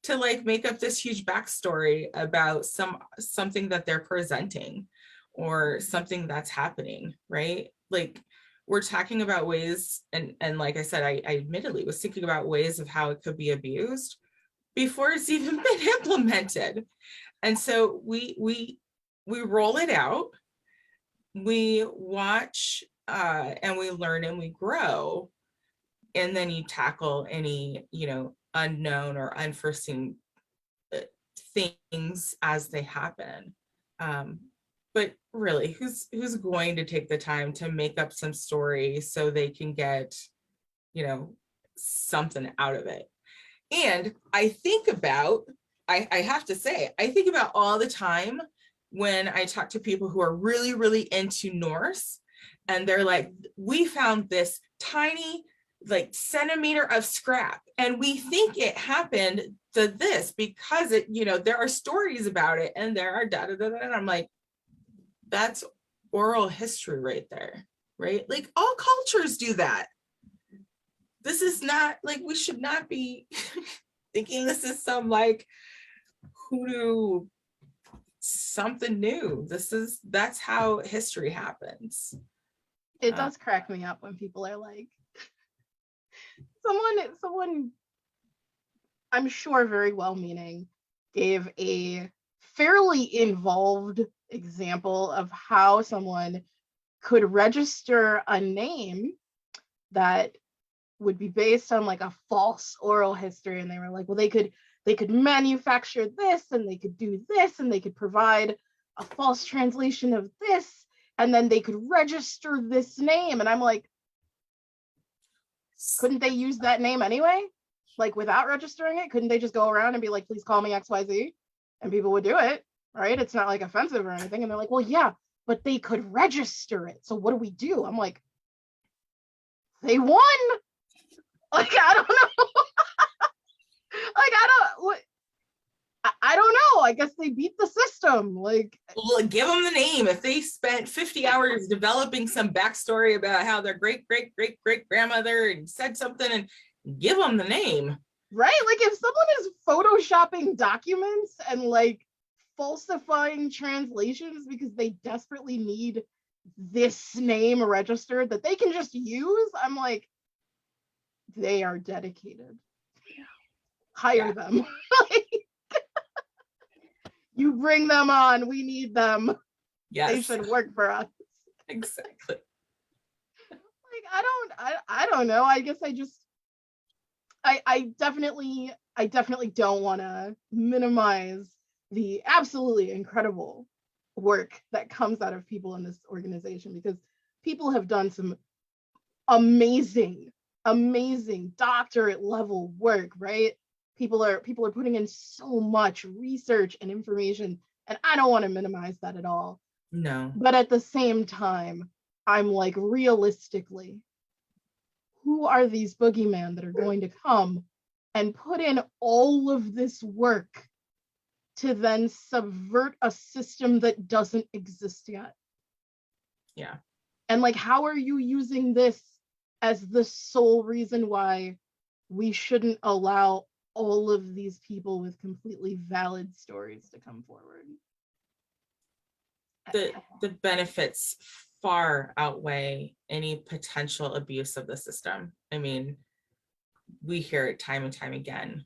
to like make up this huge backstory about something that they're presenting or something that's happening, right? Like, we're talking about ways, and like I said, I admittedly was thinking about ways of how it could be abused before it's even been implemented. And so we roll it out, we watch, and we learn and we grow, and then you tackle any, you know, unknown or unforeseen things as they happen. But really, who's going to take the time to make up some story so they can get, you know, something out of it? And I think about, I have to say, I think about all the time when I talk to people who are really, really into Norse, and they're like, we found this tiny like centimeter of scrap, and we think it happened to this because it, you know, there are stories about it, and there are da da da da. And I'm like, that's oral history right there, right? Like, all cultures do that. This is not like, we should not be thinking this is some like hoodoo something new. That's how history happens. It does crack me up when people are like, someone, I'm sure very well-meaning, gave a fairly involved example of how someone could register a name that would be based on like a false oral history. And they were like, well, they could manufacture this, and they could do this, and they could provide a false translation of this, and then they could register this name. And I'm like, couldn't they use that name anyway? Like without registering it? Couldn't they just go around and be like, please call me XYZ? And people would do it, right? It's not like offensive or anything. And they're like, well, yeah, but they could register it. So what do we do? I'm like, they won. Like, I don't know. Like, I don't know. I guess they beat the system. Like, well, give them the name. If they spent 50 hours developing some backstory about how their great grandmother said something, and give them the name. Right? Like, if someone is photoshopping documents and like falsifying translations because they desperately need this name registered that they can just use, I'm like, they are dedicated. Hire them. You bring them on. We need them. Yes. They should work for us. Exactly. Like, I don't know. I guess I definitely don't want to minimize the absolutely incredible work that comes out of people in this organization, because people have done some amazing doctorate level work, right? People are putting in so much research and information, and I don't want to minimize that at all. No. But at the same time, I'm like, realistically, who are these boogeymen that are going to come and put in all of this work to then subvert a system that doesn't exist yet? Yeah. And like, how are you using this as the sole reason why we shouldn't allow all of these people with completely valid stories to come forward? The benefits far outweigh any potential abuse of the system. I mean, we hear it time and time again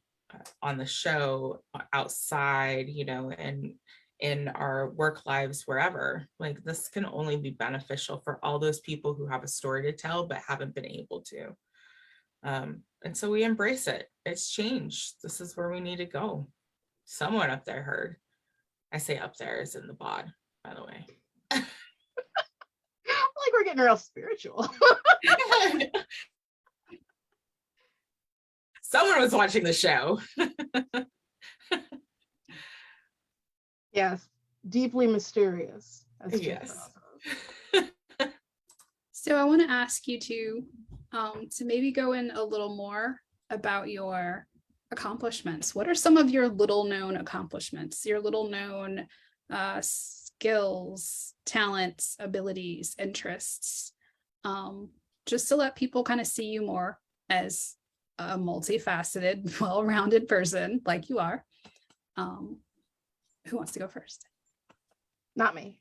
on the show, outside, and in our work lives, wherever. Like, this can only be beneficial for all those people who have a story to tell but haven't been able to. And so we embrace it. It's change. This is where we need to go. Someone up there heard. I say up there is in the bod, by the way. Like, we're getting real spiritual. Someone was watching the show. Yes, deeply mysterious. Yes. So I want to ask you to maybe go in a little more about your accomplishments. What are some of your little known accomplishments, your little known skills, talents, abilities, interests, just to let people kind of see you more as a multifaceted, well-rounded person like you are. Who wants to go first? Not me.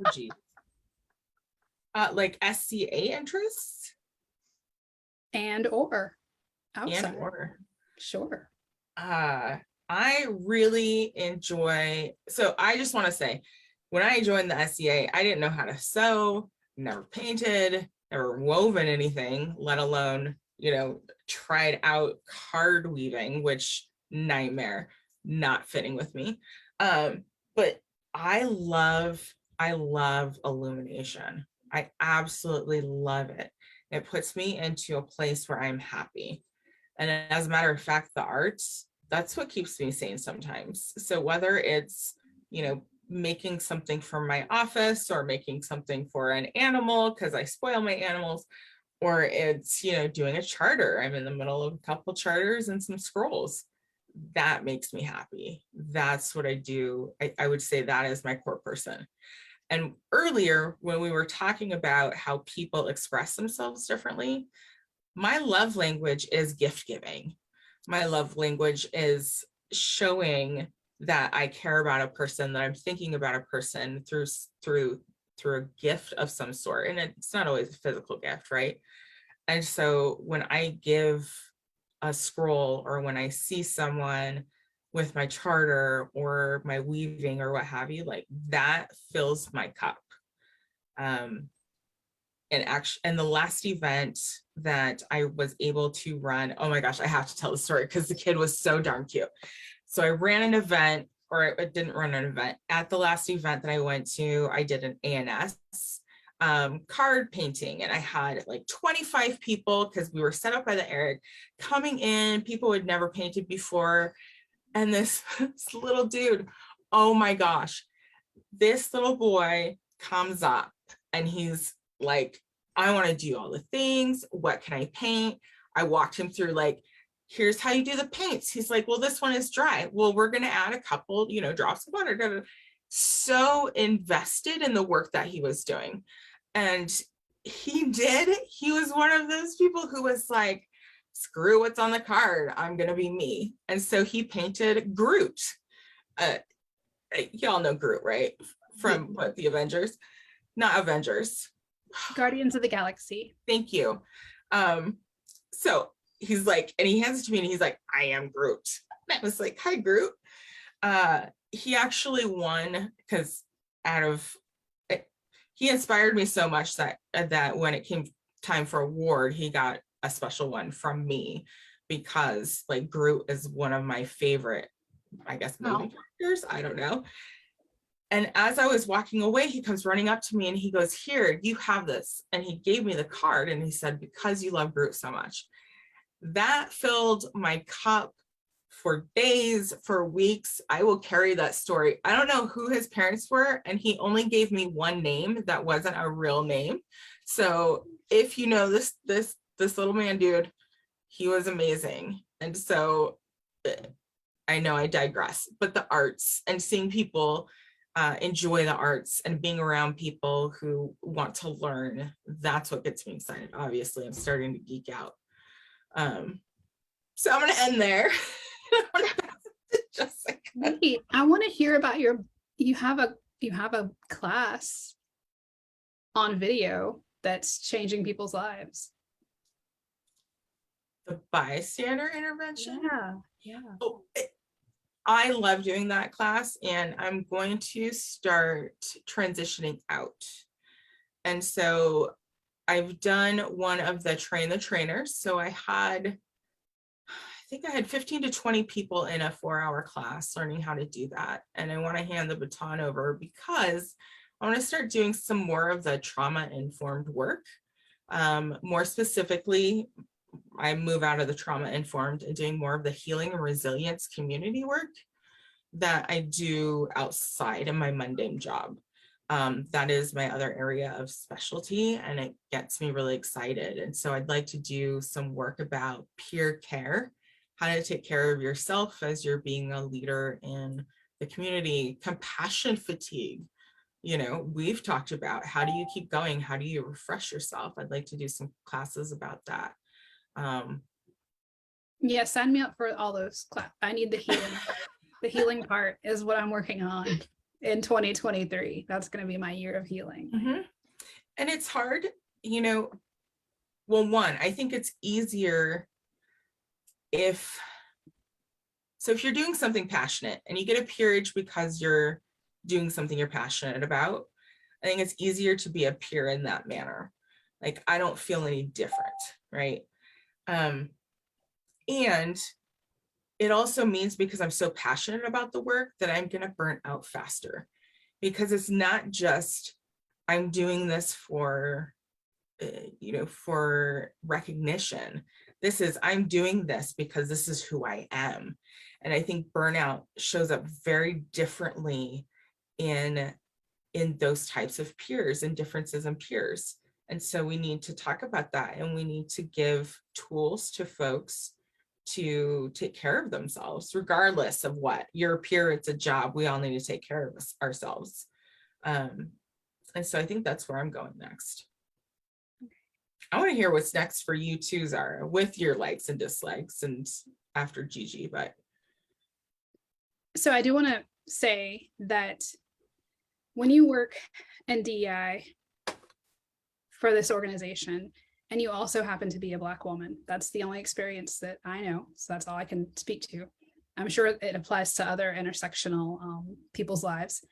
Oh, geez. Like SCA interests? And or outside. And or. Sure. I really enjoy, so I just want to say, when I joined the SCA, I didn't know how to sew, never painted, never woven anything, let alone, tried out card weaving, which nightmare, not fitting with me. But I love illumination. I absolutely love it. It puts me into a place where I'm happy. And as a matter of fact, the arts, that's what keeps me sane sometimes. So whether it's, making something for my office, or making something for an animal because I spoil my animals, or it's, doing a charter. I'm in the middle of a couple charters and some scrolls. That makes me happy. That's what I do. I would say that is my core person. And earlier, when we were talking about how people express themselves differently, my love language is gift giving. My love language is showing that I care about a person, that I'm thinking about a person through a gift of some sort. And it's not always a physical gift, right? And so when I give a scroll, or when I see someone with my charter or my weaving or what have you, like, that fills my cup. And the last event that I was able to run, oh my gosh, I have to tell the story because the kid was so darn cute. So I ran an event, or I didn't run an event. At the last event that I went to, I did an ANS card painting, and I had like 25 people because we were set up by the ERIC coming in, people who had never painted before. And this little dude, oh my gosh, this little boy comes up and he's like, I want to do all the things. What can I paint? I walked him through, like, here's how you do the paints. He's like, well, this one is dry. Well, we're going to add a couple, drops of water. So invested in the work that he was doing. And he was one of those people who was like, screw what's on the card. I'm going to be me. And so he painted Groot. Y'all know Groot, right? From what, the Avengers? Not Avengers. Guardians of the Galaxy. Thank you. So he's like, and he hands it to me and he's like, I am Groot. And I was like, hi, Groot. He actually won because he inspired me so much that when it came time for award, he got a special one from me, because like Groot is one of my favorite, I guess, movie characters. I don't know. And as I was walking away, he comes running up to me and he goes, here, you have this. And he gave me the card and he said, because you love Groot so much. That filled my cup for days, for weeks. I will carry that story. I don't know who his parents were, and he only gave me one name that wasn't a real name. So if you know this little man dude, he was amazing. And so I know I digress, but the arts and seeing people enjoy the arts and being around people who want to learn, that's what gets me excited. Obviously, I'm starting to geek out. So I'm going to end there. Jessica. Wait, I want to hear about you have a class on video that's changing people's lives. The bystander intervention. Yeah. Oh, I love doing that class, and I'm going to start transitioning out. And so I've done one of the train the trainers. So I think I had 15 to 20 people in a 4-hour class learning how to do that. And I want to hand the baton over because I want to start doing some more of the trauma-informed work. More specifically, I move out of the trauma-informed and doing more of the healing and resilience community work that I do outside of my mundane job. That is my other area of specialty, and it gets me really excited. And so I'd like to do some work about peer care, how to take care of yourself as you're being a leader in the community, compassion fatigue. We've talked about, how do you keep going? How do you refresh yourself? I'd like to do some classes about that. Yeah, sign me up for all those classes. I need the healing. The healing part is what I'm working on in 2023. That's going to be my year of healing. Mm-hmm. And it's hard, well, one, I think it's easier if you're doing something passionate and you get a peerage because you're doing something you're passionate about. I think it's easier to be a peer in that manner. Like, I don't feel any different, right? And it also means, because I'm so passionate about the work, that I'm going to burn out faster, because it's not just I'm doing this for recognition. This is, I'm doing this because this is who I am. And I think burnout shows up very differently in those types of peers and differences in peers. And so we need to talk about that, and we need to give tools to folks to take care of themselves, regardless of what your peer, it's a job. We all need to take care of ourselves. And so I think that's where I'm going next. I want to hear what's next for you too, Zara, with your likes and dislikes, and after Gigi. But so I do want to say that when you work in DEI for this organization, and you also happen to be a Black woman, that's the only experience that I know. So that's all I can speak to. I'm sure it applies to other intersectional people's lives.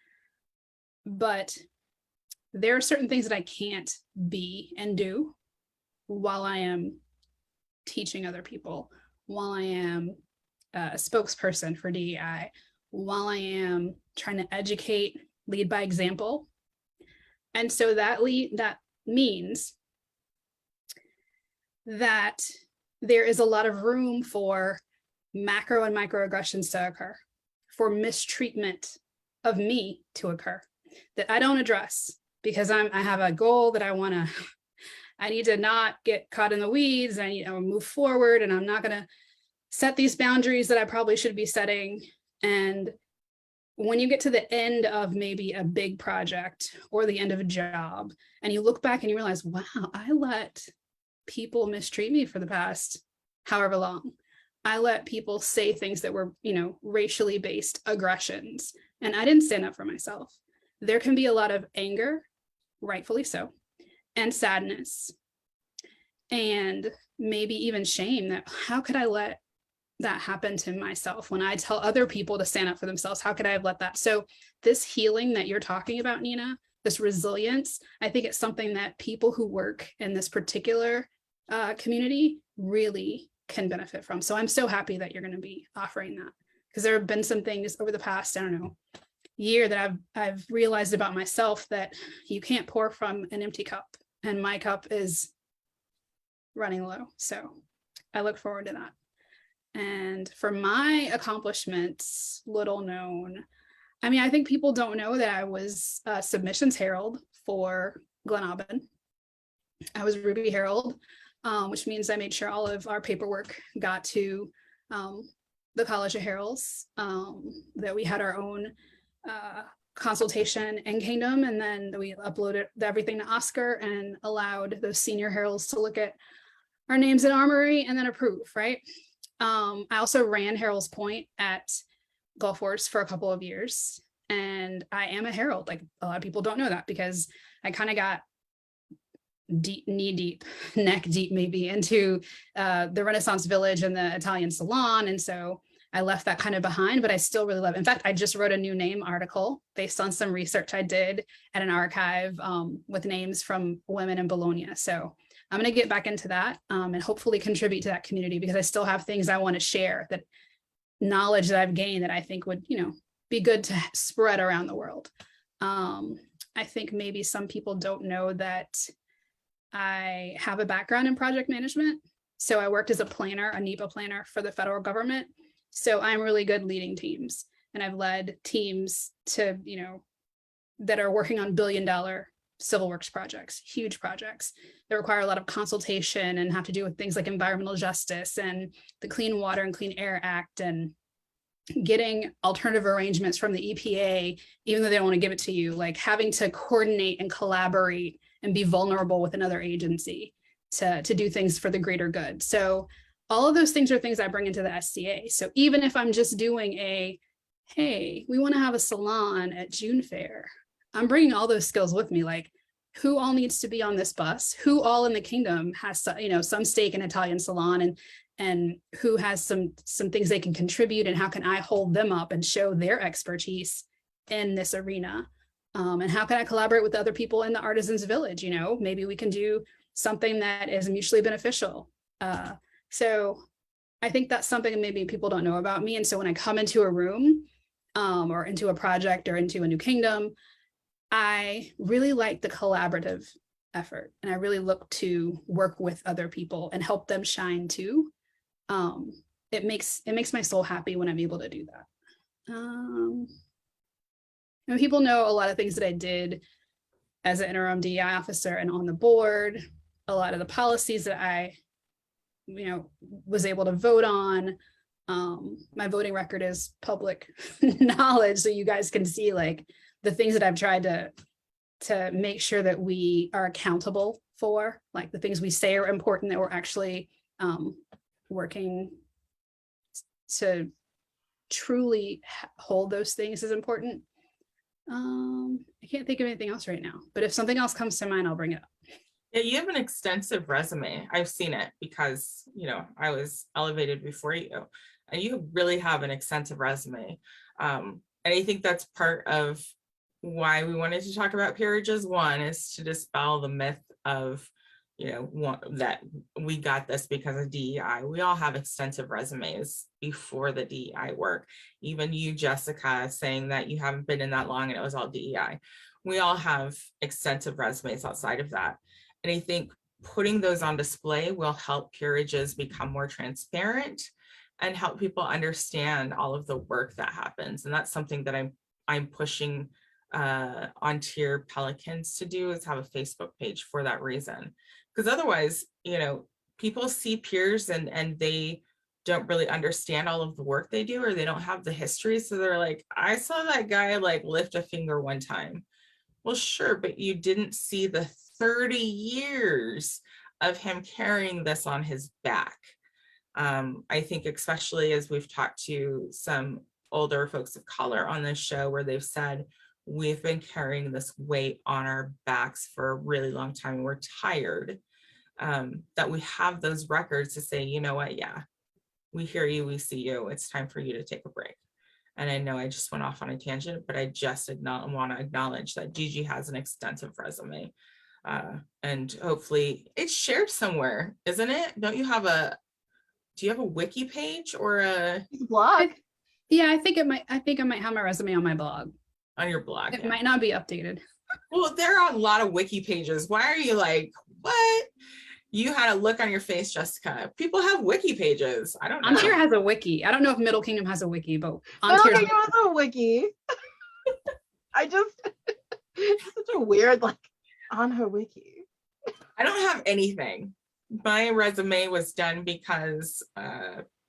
But there are certain things that I can't be and do while I am teaching other people, while I am a spokesperson for DEI, while I am trying to educate, lead by example. And so that means that there is a lot of room for macro and microaggressions to occur, for mistreatment of me to occur that I don't address because I have a goal that I need to not get caught in the weeds. I need to move forward, and I'm not going to set these boundaries that I probably should be setting. And when you get to the end of maybe a big project or the end of a job, and you look back and you realize, wow, I let people mistreat me for the past however long. I let people say things that were, racially based aggressions, and I didn't stand up for myself. There can be a lot of anger, rightfully so, and sadness, and maybe even shame that how could I let that happen to myself when I tell other people to stand up for themselves? How could I have let that? So this healing that you're talking about, Nina, this resilience, I think it's something that people who work in this particular community really can benefit from. So I'm so happy that you're going to be offering that, because there have been some things over the past, I don't know, year that I've realized about myself that you can't pour from an empty cup, and my cup is running low. So I look forward to that. And for my accomplishments, little known, I think people don't know that I was submissions herald for Glen Aubin. I was Ruby Herald, which means I made sure all of our paperwork got to the College of Heralds, that we had our own consultation in Kingdom, and then we uploaded everything to Oscar and allowed those senior heralds to look at our names in Armory and then approve, right? I also ran Herald's Point at Gulf Wars for a couple of years, and I am a herald. Like, a lot of people don't know that, because I kind of got knee deep, neck deep maybe, into the Renaissance Village and the Italian Salon, and so I left that kind of behind, but I still really love it. In fact, I just wrote a new name article based on some research I did at an archive with names from women in Bologna. So I'm going to get back into that and hopefully contribute to that community, because I still have things I want to share, that knowledge that I've gained that I think would, be good to spread around the world. I think maybe some people don't know that I have a background in project management. So I worked as a planner, a NEPA planner for the federal government. So I'm really good leading teams, and I've led teams to, that are working on billion-dollar civil works projects, huge projects that require a lot of consultation and have to do with things like environmental justice and the Clean Water and Clean Air Act, and getting alternative arrangements from the EPA, even though they don't want to give it to you, like having to coordinate and collaborate and be vulnerable with another agency to do things for the greater good. So all of those things are things I bring into the SCA. So even if I'm just doing hey, we want to have a salon at June Fair, I'm bringing all those skills with me, like who all needs to be on this bus, who all in the kingdom has, some stake in Italian salon, and who has some things they can contribute, and how can I hold them up and show their expertise in this arena, and how can I collaborate with other people in the Artisans Village? Maybe we can do something that is mutually beneficial. So I think that's something that maybe people don't know about me. And so when I come into a room or into a project or into a new kingdom, I really like the collaborative effort, and I really look to work with other people and help them shine too. It makes my soul happy when I'm able to do that. People know a lot of things that I did as an interim DEI officer and on the board, a lot of the policies that I was able to vote on. My voting record is public knowledge, so you guys can see like the things that I've tried to make sure that we are accountable for, like the things we say are important, that we're actually working to truly hold those things as important. I can't think of anything else right now, but if something else comes to mind, I'll bring it up. Yeah, you have an extensive resume. I've seen it because, I was elevated before you, and you really have an extensive resume. And I think that's part of why we wanted to talk about peerages. One is to dispel the myth of, that we got this because of DEI. We all have extensive resumes before the DEI work. Even you, Jessica, saying that you haven't been in that long and it was all DEI. We all have extensive resumes outside of that. And I think putting those on display will help peerages become more transparent and help people understand all of the work that happens. And that's something that I'm pushing on Tier Pelicans to do, is have a Facebook page for that reason. Because otherwise, people see peers and they don't really understand all of the work they do, or they don't have the history. So they're like, I saw that guy like lift a finger one time. Well, sure, but you didn't see the 30 years of him carrying this on his back. I think especially as we've talked to some older folks of color on this show, where they've said, we've been carrying this weight on our backs for a really long time and we're tired, that we have those records to say, you know what, yeah, we hear you, we see you, it's time for you to take a break. And I know I just went off on a tangent, but I just want to acknowledge that Gigi has an extensive resume. And hopefully it's shared somewhere, isn't it? Do you have a wiki page or a blog? Yeah, I think I might have my resume on my blog. On your blog? It might not be updated. Well, there are a lot of wiki pages. Why are you like, what? You had a look on your face, Jessica. People have wiki pages. I don't know. On Tier has a wiki. I don't know if Middle Kingdom has a wiki, but on Middle Tier Kingdom has a wiki. It's such a weird, like, on her wiki. I don't have anything. My resume was done because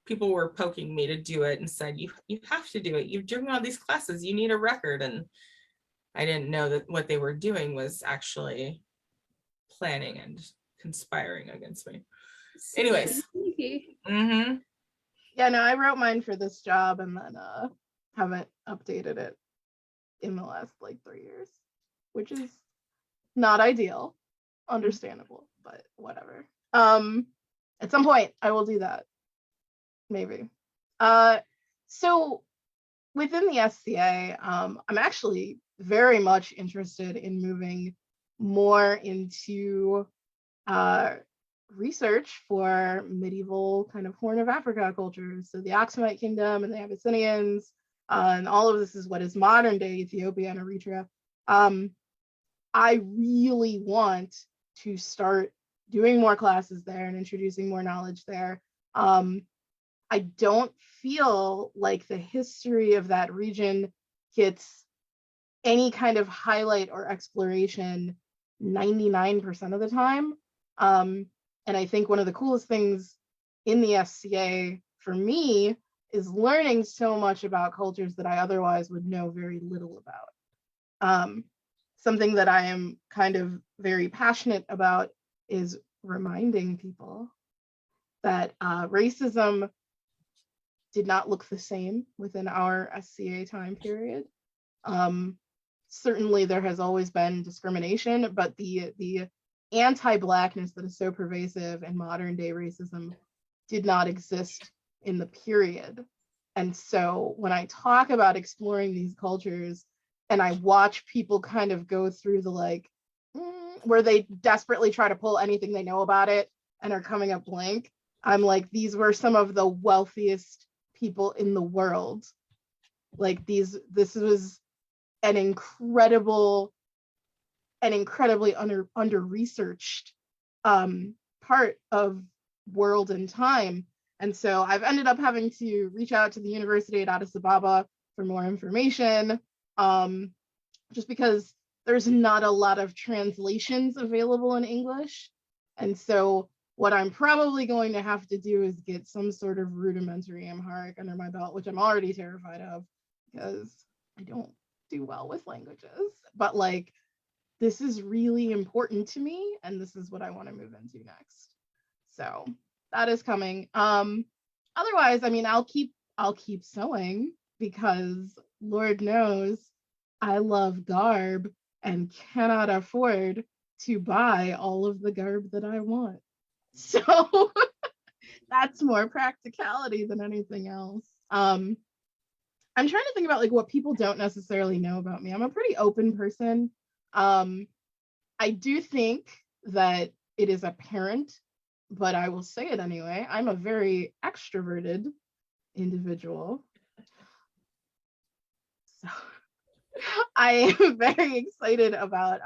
people were poking me to do it and said, you have to do it. You're doing all these classes. You need a record. And I didn't know that what they were doing was actually planning and conspiring against me. Anyways. Yeah, no, I wrote mine for this job and then haven't updated it in the last like 3 years, which is not ideal, understandable, but whatever. At some point I will do that, maybe. So within the SCA, I'm actually very much interested in moving more into research for medieval kind of Horn of Africa cultures. So the Aksumite Kingdom and the Abyssinians, and all of this is what is modern day Ethiopia and Eritrea. I really want to start doing more classes there and introducing more knowledge there. I don't feel like the history of that region gets any kind of highlight or exploration 99% of the time. And I think one of the coolest things in the SCA for me is learning so much about cultures that I otherwise would know very little about. Something that I am kind of very passionate about is reminding people that racism did not look the same within our SCA time period. Certainly there has always been discrimination, but the anti-Blackness that is so pervasive in modern day racism did not exist in the period. And so when I talk about exploring these cultures and I watch people kind of go through the like, where they desperately try to pull anything they know about it and are coming up blank, I'm like, these were some of the wealthiest people in the world. Like this was an incredibly under-researched part of world and time. And so I've ended up having to reach out to the University at Addis Ababa for more information, just because there's not a lot of translations available in English. And so what I'm probably going to have to do is get some sort of rudimentary Amharic under my belt, which I'm already terrified of because I don't do well with languages. But like, this is really important to me, and this is what I want to move into next. So that is coming. Otherwise, I mean, I'll keep sewing because Lord knows I love garb and cannot afford to buy all of the garb that I want. So that's more practicality than anything else. I I'm trying to think about like what people don't necessarily know about me. I'm a pretty open person. I do think that it is apparent, but I will say it anyway. I'm a very extroverted individual. So I am very excited about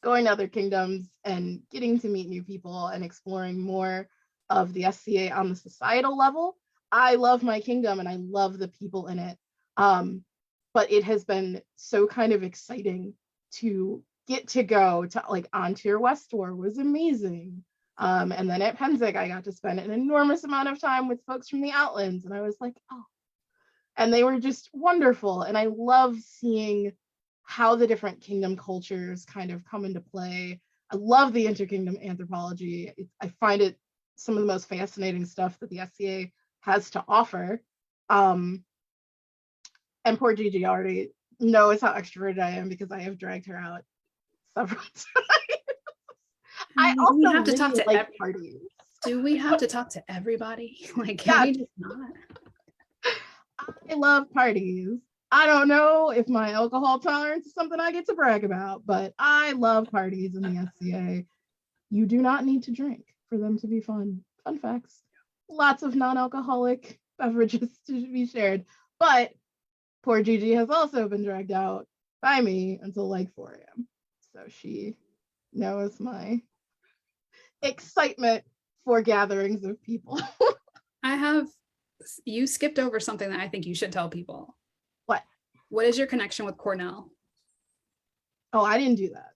going to other kingdoms and getting to meet new people and exploring more of the SCA on the societal level. I love my kingdom and I love the people in it. But it has been so kind of exciting to get to go to like Ontier Westwar was amazing. And then at Penzig, I got to spend an enormous amount of time with folks from the Outlands. And I was like, oh, and they were just wonderful. And I love seeing how the different kingdom cultures kind of come into play. I love the interkingdom anthropology. I find it some of the most fascinating stuff that the SCA has to offer. And poor Gigi already knows how extroverted I am because I have dragged her out several times. I also we have to really talk to like parties. Do we have to talk to everybody? Like, can Yeah. we just not? I love parties. I don't know if my alcohol tolerance is something I get to brag about, but I love parties in the SCA. You do not need to drink for them to be fun. Fun facts. Lots of non-alcoholic beverages to be shared. But poor Gigi has also been dragged out by me until like 4 a.m. So she knows my excitement for gatherings of people. You skipped over something that I think you should tell people. What? What is your connection with Cornell? Oh, I didn't do that.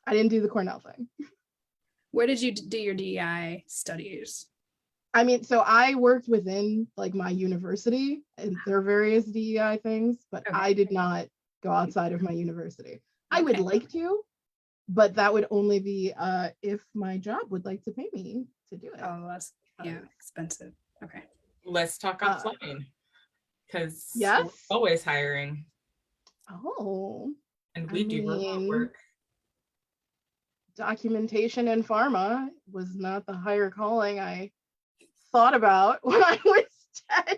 I didn't do the Cornell thing. Where did you do your DEI studies? I mean, so I worked within like my university and there are various DEI things, but Okay. I did not go outside of my university. I would like to, but that would only be if my job would like to pay me to do it. Oh, that's expensive. Okay. Let's talk offline because yes, we're always hiring. Oh, and we do remote work. Documentation in pharma was not the higher calling I thought about when I was 10.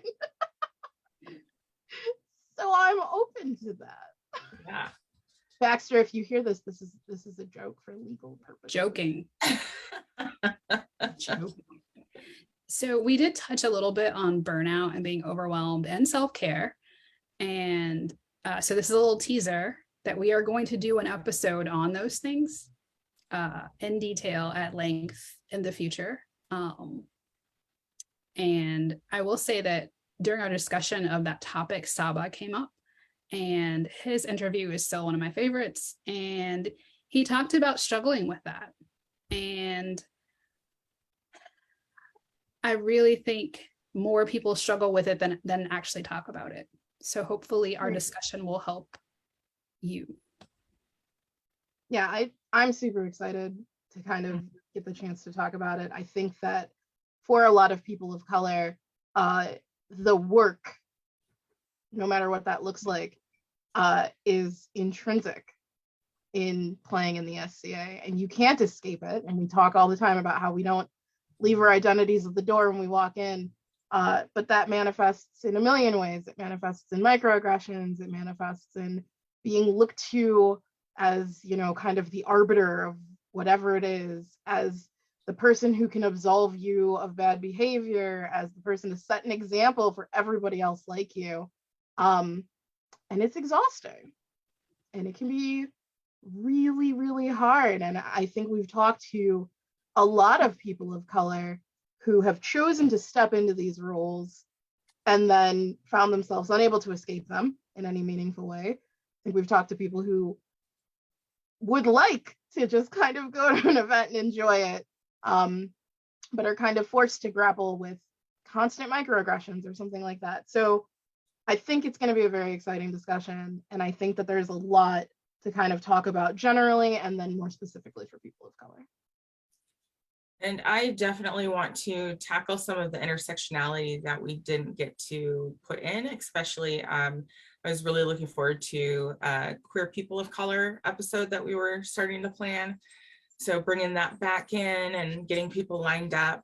So I'm open to that. Yeah. Baxter, if you hear this, this is a joke for legal purposes. Joking. Joking. So we did touch a little bit on burnout and being overwhelmed and self-care. And so this is a little teaser that we are going to do an episode on those things in detail at length in the future. And I will say that during our discussion of that topic, Saba came up and his interview is still one of my favorites. And he talked about struggling with that. And I really think more people struggle with it than actually talk about it. So hopefully our discussion will help you. Yeah, I'm super excited to kind of get the chance to talk about it. I think that for a lot of people of color, the work, no matter what that looks like, is intrinsic in playing in the SCA, and you can't escape it. And we talk all the time about how we don't leave our identities at the door when we walk in, but that manifests in a million ways. It manifests in microaggressions. It manifests in being looked to as, you know, kind of the arbiter of whatever it is, as the person who can absolve you of bad behavior, as the person to set an example for everybody else like you. And it's exhausting. And it can be really, really hard. And I think we've talked to a lot of people of color who have chosen to step into these roles and then found themselves unable to escape them in any meaningful way. I think we've talked to people who would like to just kind of go to an event and enjoy it, but are kind of forced to grapple with constant microaggressions or something like that. So I think it's going to be a very exciting discussion. And I think that there's a lot to kind of talk about generally and then more specifically for people of color. And I definitely want to tackle some of the intersectionality that we didn't get to put in, especially I was really looking forward to a queer people of color episode that we were starting to plan. So bringing that back in and getting people lined up.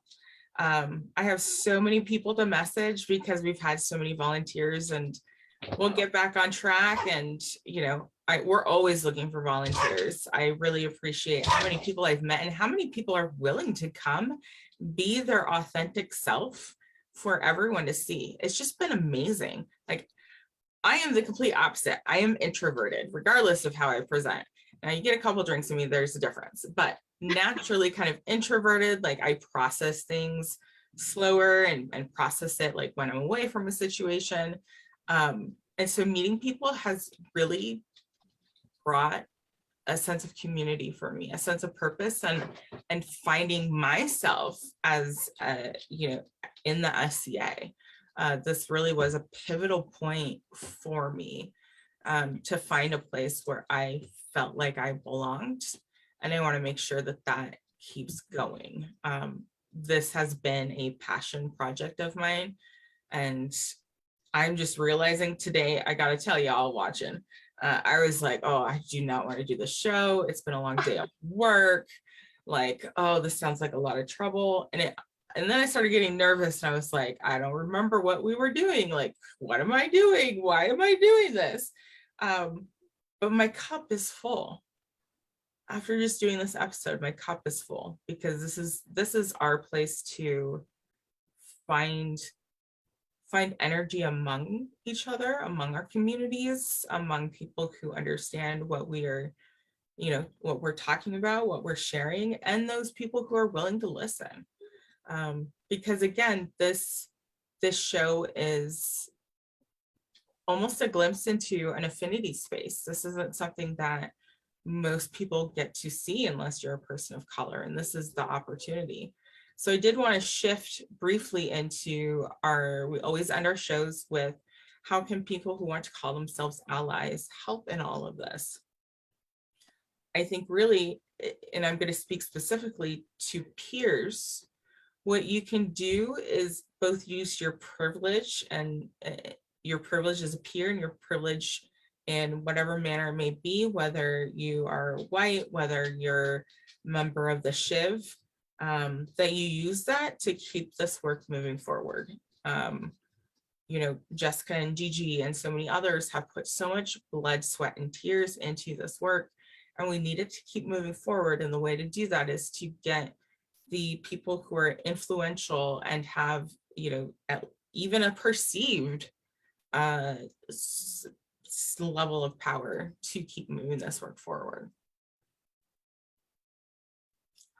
I have so many people to message because we've had so many volunteers, and we'll get back on track. And, we're always looking for volunteers. I really appreciate how many people I've met and how many people are willing to come be their authentic self for everyone to see. It's just been amazing. Like, I am the complete opposite. I am introverted, regardless of how I present. Now, you get a couple drinks in me, there's a difference, but naturally kind of introverted. Like, I process things slower and process it like when I'm away from a situation. And so meeting people has really brought a sense of community for me, a sense of purpose, and finding myself as in the SCA. This really was a pivotal point for me, to find a place where I felt like I belonged, and I want to make sure that that keeps going. This has been a passion project of mine, and I'm just realizing today, I got to tell y'all watching, I was like, oh, I do not want to do the show. It's been a long day of work. Like, oh, this sounds like a lot of trouble. And then I started getting nervous, and I was like, I don't remember what we were doing. Like, what am I doing? Why am I doing this? But my cup is full. After just doing this episode, my cup is full, because this is our place to find energy among each other, among our communities, among people who understand what we are, what we're talking about, what we're sharing, and those people who are willing to listen. Because again, this show is almost a glimpse into an affinity space. This isn't something that most people get to see unless you're a person of color, and this is the opportunity. So I did want to shift briefly into we always end our shows with, how can people who want to call themselves allies help in all of this? I think really, and I'm going to speak specifically to peers, what you can do is both use your privilege and your privilege as a peer, and your privilege in whatever manner it may be, whether you are white, whether you're a member of the Shiv, that you use that to keep this work moving forward. Jessica and Gigi and so many others have put so much blood, sweat, and tears into this work, and we need it to keep moving forward. And the way to do that is to get the people who are influential and have, even a perceived level of power to keep moving this work forward.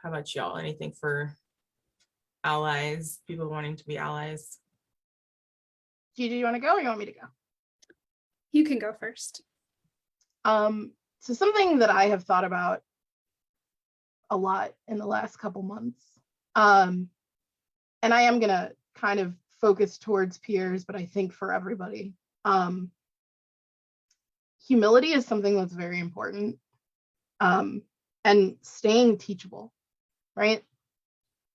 How about y'all? Anything for allies, people wanting to be allies? Gigi, do you want to go, or you want me to go? You can go first. So something that I have thought about a lot in the last couple months, and I am gonna kind of focus towards peers, but I think for everybody, humility is something that's very important, and staying teachable, right?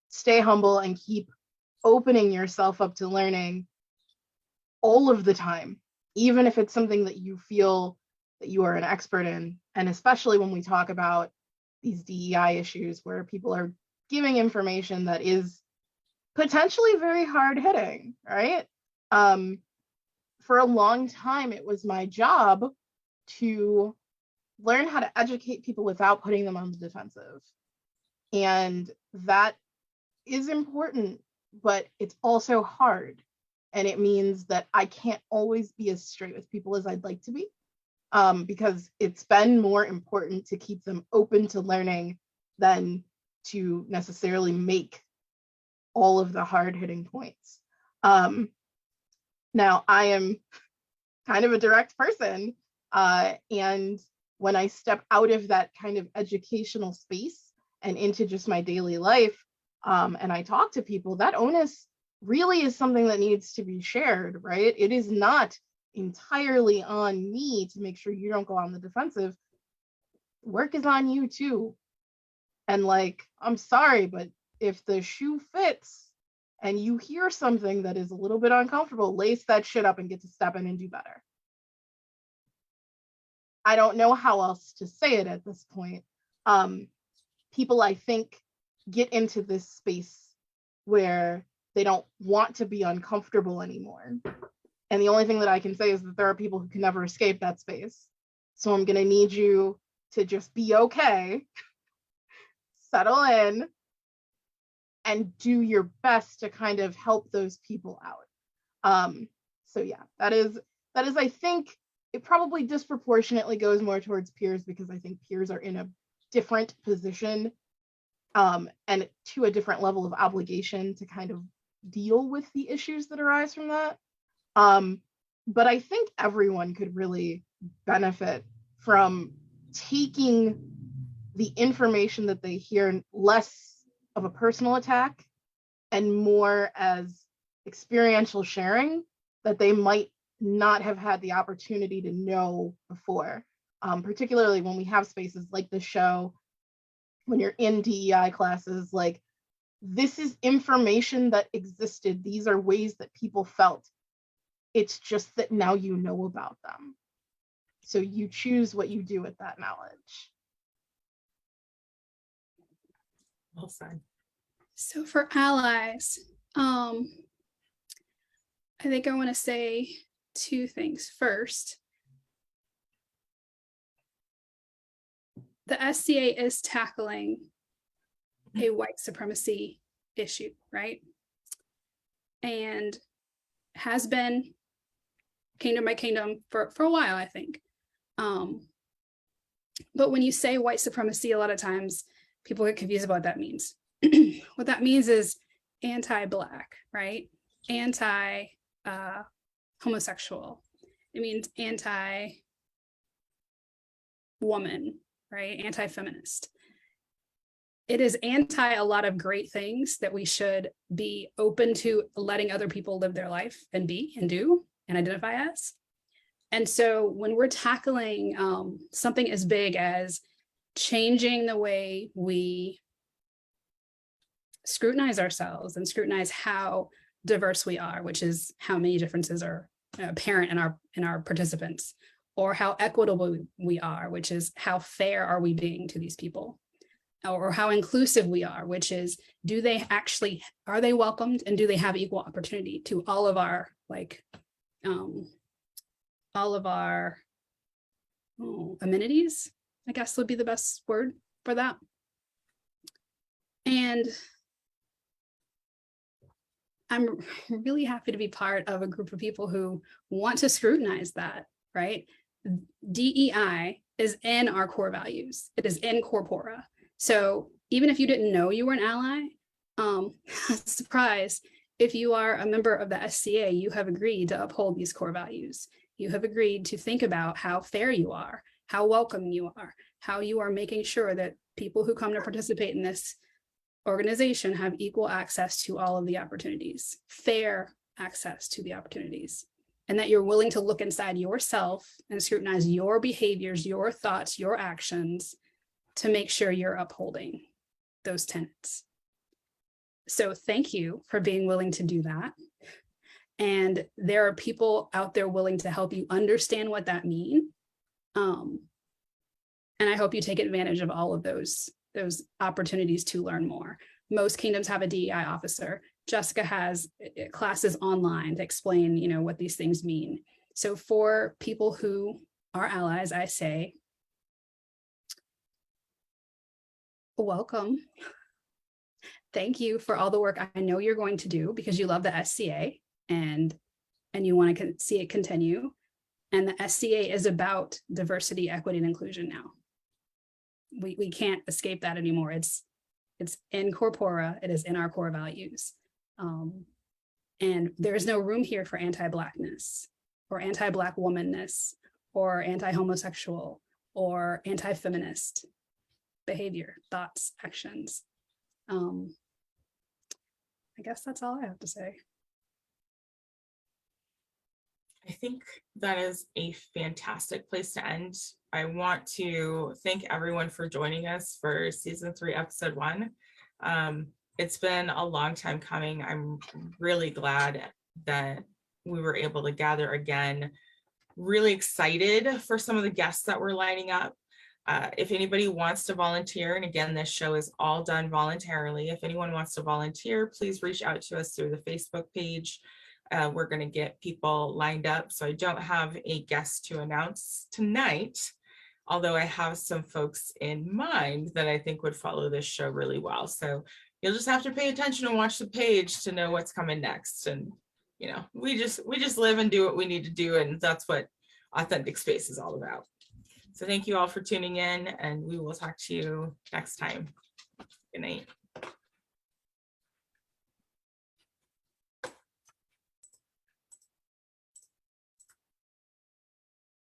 Stay humble and keep opening yourself up to learning all of the time, even if it's something that you feel that you are an expert in. And especially when we talk about these DEI issues where people are giving information that is potentially very hard hitting, right? For a long time, it was my job to learn how to educate people without putting them on the defensive. And that is important, but it's also hard. And it means that I can't always be as straight with people as I'd like to be, because it's been more important to keep them open to learning than to necessarily make all of the hard-hitting points. Now, I am kind of a direct person, and when I step out of that kind of educational space and into just my daily life, and I talk to people, that onus really is something that needs to be shared, right? It is not entirely on me to make sure you don't go on the defensive. Work is on you too. And like, I'm sorry, but if the shoe fits and you hear something that is a little bit uncomfortable, lace that shit up and get to step in and do better. I don't know how else to say it at this point. People, I think, get into this space where they don't want to be uncomfortable anymore. And the only thing that I can say is that there are people who can never escape that space. So I'm going to need you to just be okay, settle in, and do your best to kind of help those people out. So yeah, that is, I think it probably disproportionately goes more towards peers, because I think peers are in a different position and to a different level of obligation to kind of deal with the issues that arise from that. But I think everyone could really benefit from taking the information that they hear less of a personal attack and more as experiential sharing that they might not have had the opportunity to know before, particularly when we have spaces like the show, when you're in DEI classes, like, this is information that existed. These are ways that people felt. It's just that now you know about them. So you choose what you do with that knowledge. Well said. So for allies, I think I want to say two things. First, the SCA is tackling a white supremacy issue, right? And has been kingdom by kingdom for a while, I think. But when you say white supremacy, a lot of times people get confused about what that means. What that means is anti-Black, right? Anti-homosexual. It means anti-woman, right? Anti-feminist. It is anti a lot of great things that we should be open to letting other people live their life and be and do and identify as. And so when we're tackling something as big as changing the way we scrutinize ourselves and scrutinize how diverse we are, which is how many differences are apparent in our participants, or how equitable we are, which is how fair are we being to these people, or how inclusive we are, which is, are they welcomed, and do they have equal opportunity to all of our amenities, I guess would be the best word for that. And I'm really happy to be part of a group of people who want to scrutinize that, right? DEI is in our core values. It is in corpora. So even if you didn't know you were an ally, surprise, if you are a member of the SCA, you have agreed to uphold these core values. You have agreed to think about how fair you are, how welcome you are, how you are making sure that people who come to participate in this organization have equal access to all of the opportunities, fair access to the opportunities, and that you're willing to look inside yourself and scrutinize your behaviors, your thoughts, your actions to make sure you're upholding those tenets. So thank you for being willing to do that. And there are people out there willing to help you understand what that means. And I hope you take advantage of all of those opportunities to learn more. Most kingdoms have a DEI officer. Jessica has classes online to explain, what these things mean. So for people who are allies, I say, welcome. Thank you for all the work I know you're going to do, because you love the SCA and you want to see it continue. And the SCA is about diversity, equity, and inclusion now. We can't escape that anymore. It's in corpora. It is in our core values. And there is no room here for anti-Blackness or anti-Black womanness or anti-homosexual or anti-feminist behavior, thoughts, actions. I guess that's all I have to say. I think that is a fantastic place to end. I want to thank everyone for joining us for season 3, episode 1. It's been a long time coming. I'm really glad that we were able to gather again. Really excited for some of the guests that we're lining up. If anybody wants to volunteer, and again, this show is all done voluntarily. If anyone wants to volunteer, please reach out to us through the Facebook page. We're going to get people lined up. So I don't have a guest to announce tonight, although I have some folks in mind that I think would follow this show really well. So you'll just have to pay attention and watch the page to know what's coming next. And, you know, we just live and do what we need to do. And that's what Authentic Space is all about. So thank you all for tuning in, and we will talk to you next time. Good night.